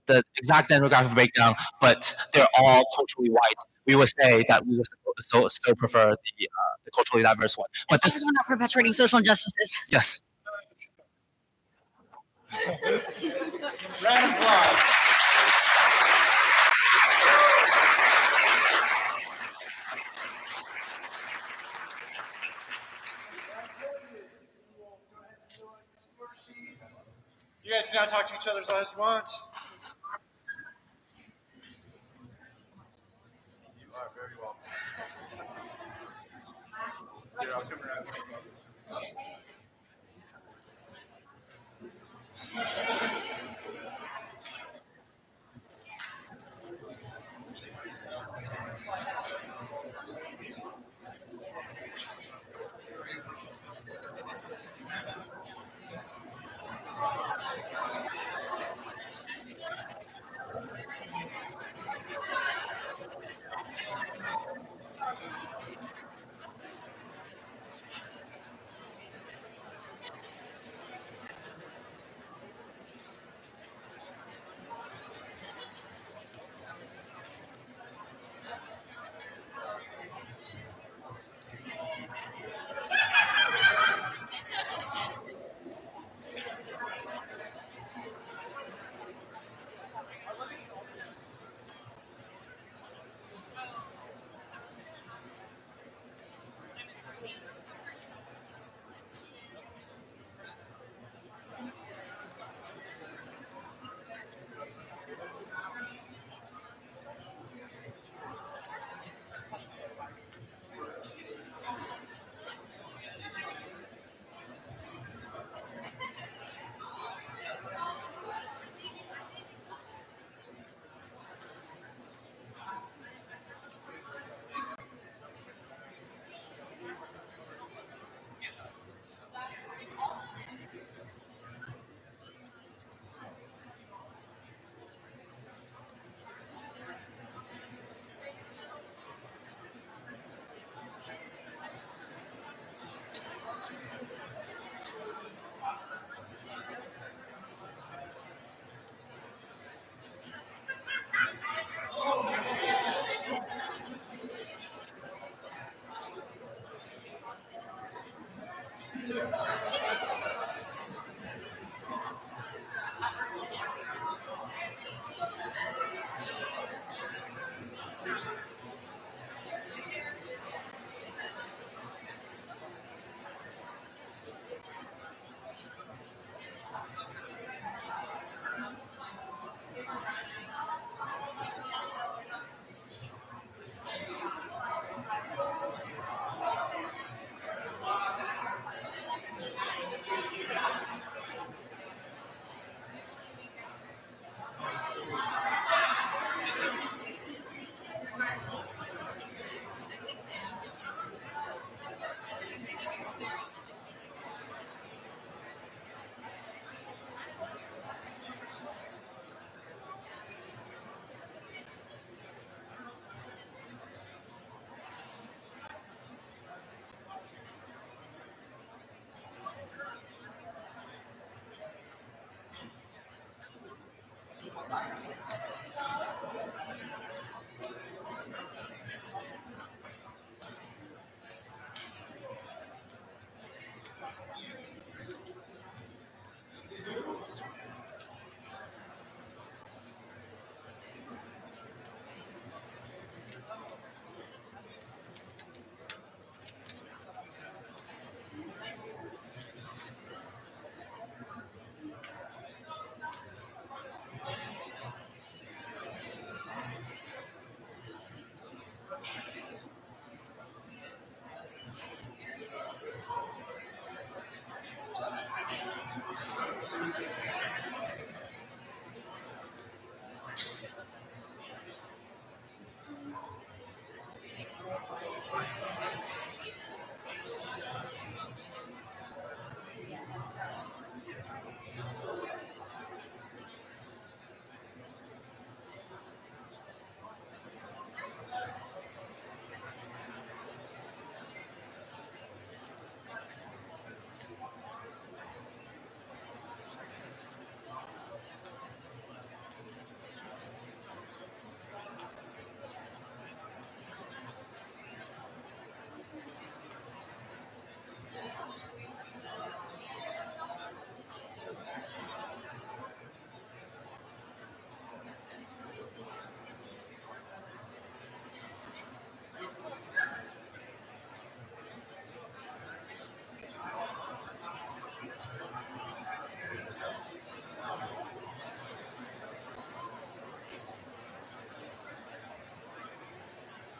the exact demographic breakdown, but they're all culturally white. We would say that we would still prefer the culturally diverse one. But As long as we're not perpetuating social injustices. yes. Round of applause. You guys can now talk to each other as you want. You are very welcome. Here, I'll come around.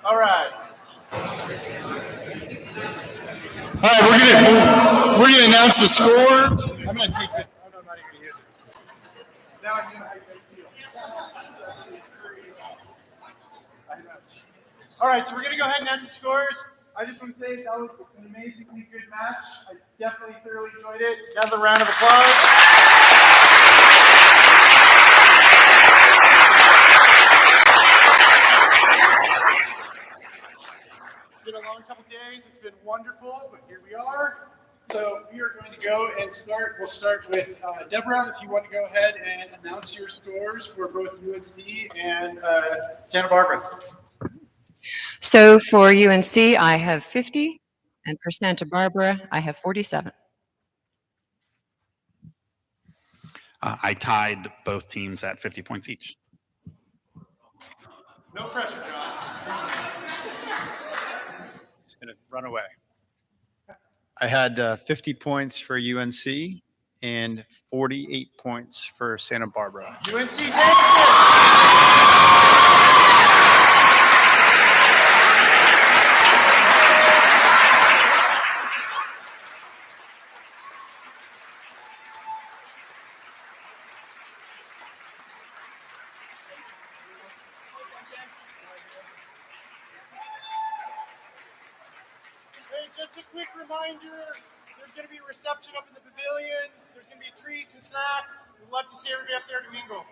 All right. All right, we're gonna announce the scores. I'm gonna take this. I'm not even gonna use it. Now I know how you guys feel. All right, so we're gonna go ahead and announce the scores. I just want to say that was an amazingly good match. I definitely thoroughly enjoyed it. Another round of applause. It's been a long couple days. It's been wonderful, but here we are. So we are going to go and start. We'll start with Deborah. If you want to go ahead and announce your scores for both UNC and Santa Barbara. So for UNC, I have 50, and for Santa Barbara, I have 47. I tied both teams at 50 points each. No pressure, John. Just gonna run away. I had 50 points for UNC and 48 points for Santa Barbara. UNC takes it. Hey, just a quick reminder, there's going to be a reception up in the pavilion. There's going to be treats and snacks. We'd love to see everybody up there to mingle.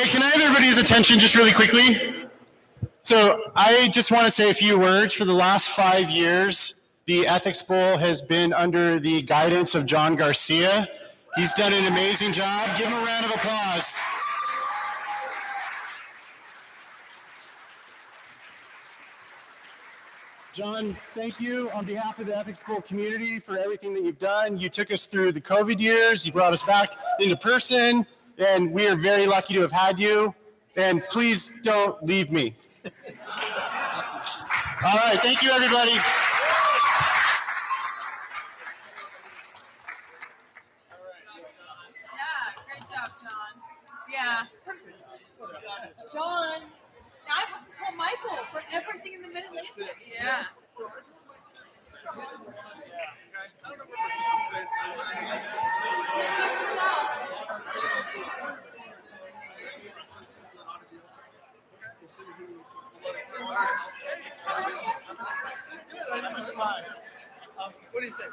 Okay, can I have everybody's attention just really quickly? So I just want to say a few words. For the last 5 years, the Ethics Bowl has been under the guidance of John Garcia. He's done an amazing job. Give him a round of applause. John, thank you on behalf of the Ethics Bowl community for everything that you've done. You took us through the COVID years. You brought us back into person, and we are very lucky to have had you. And please don't leave me. All right, thank you, everybody. Great job, John. Yeah. John, now I have to call Michael for everything in the minute. Yeah. What do you think?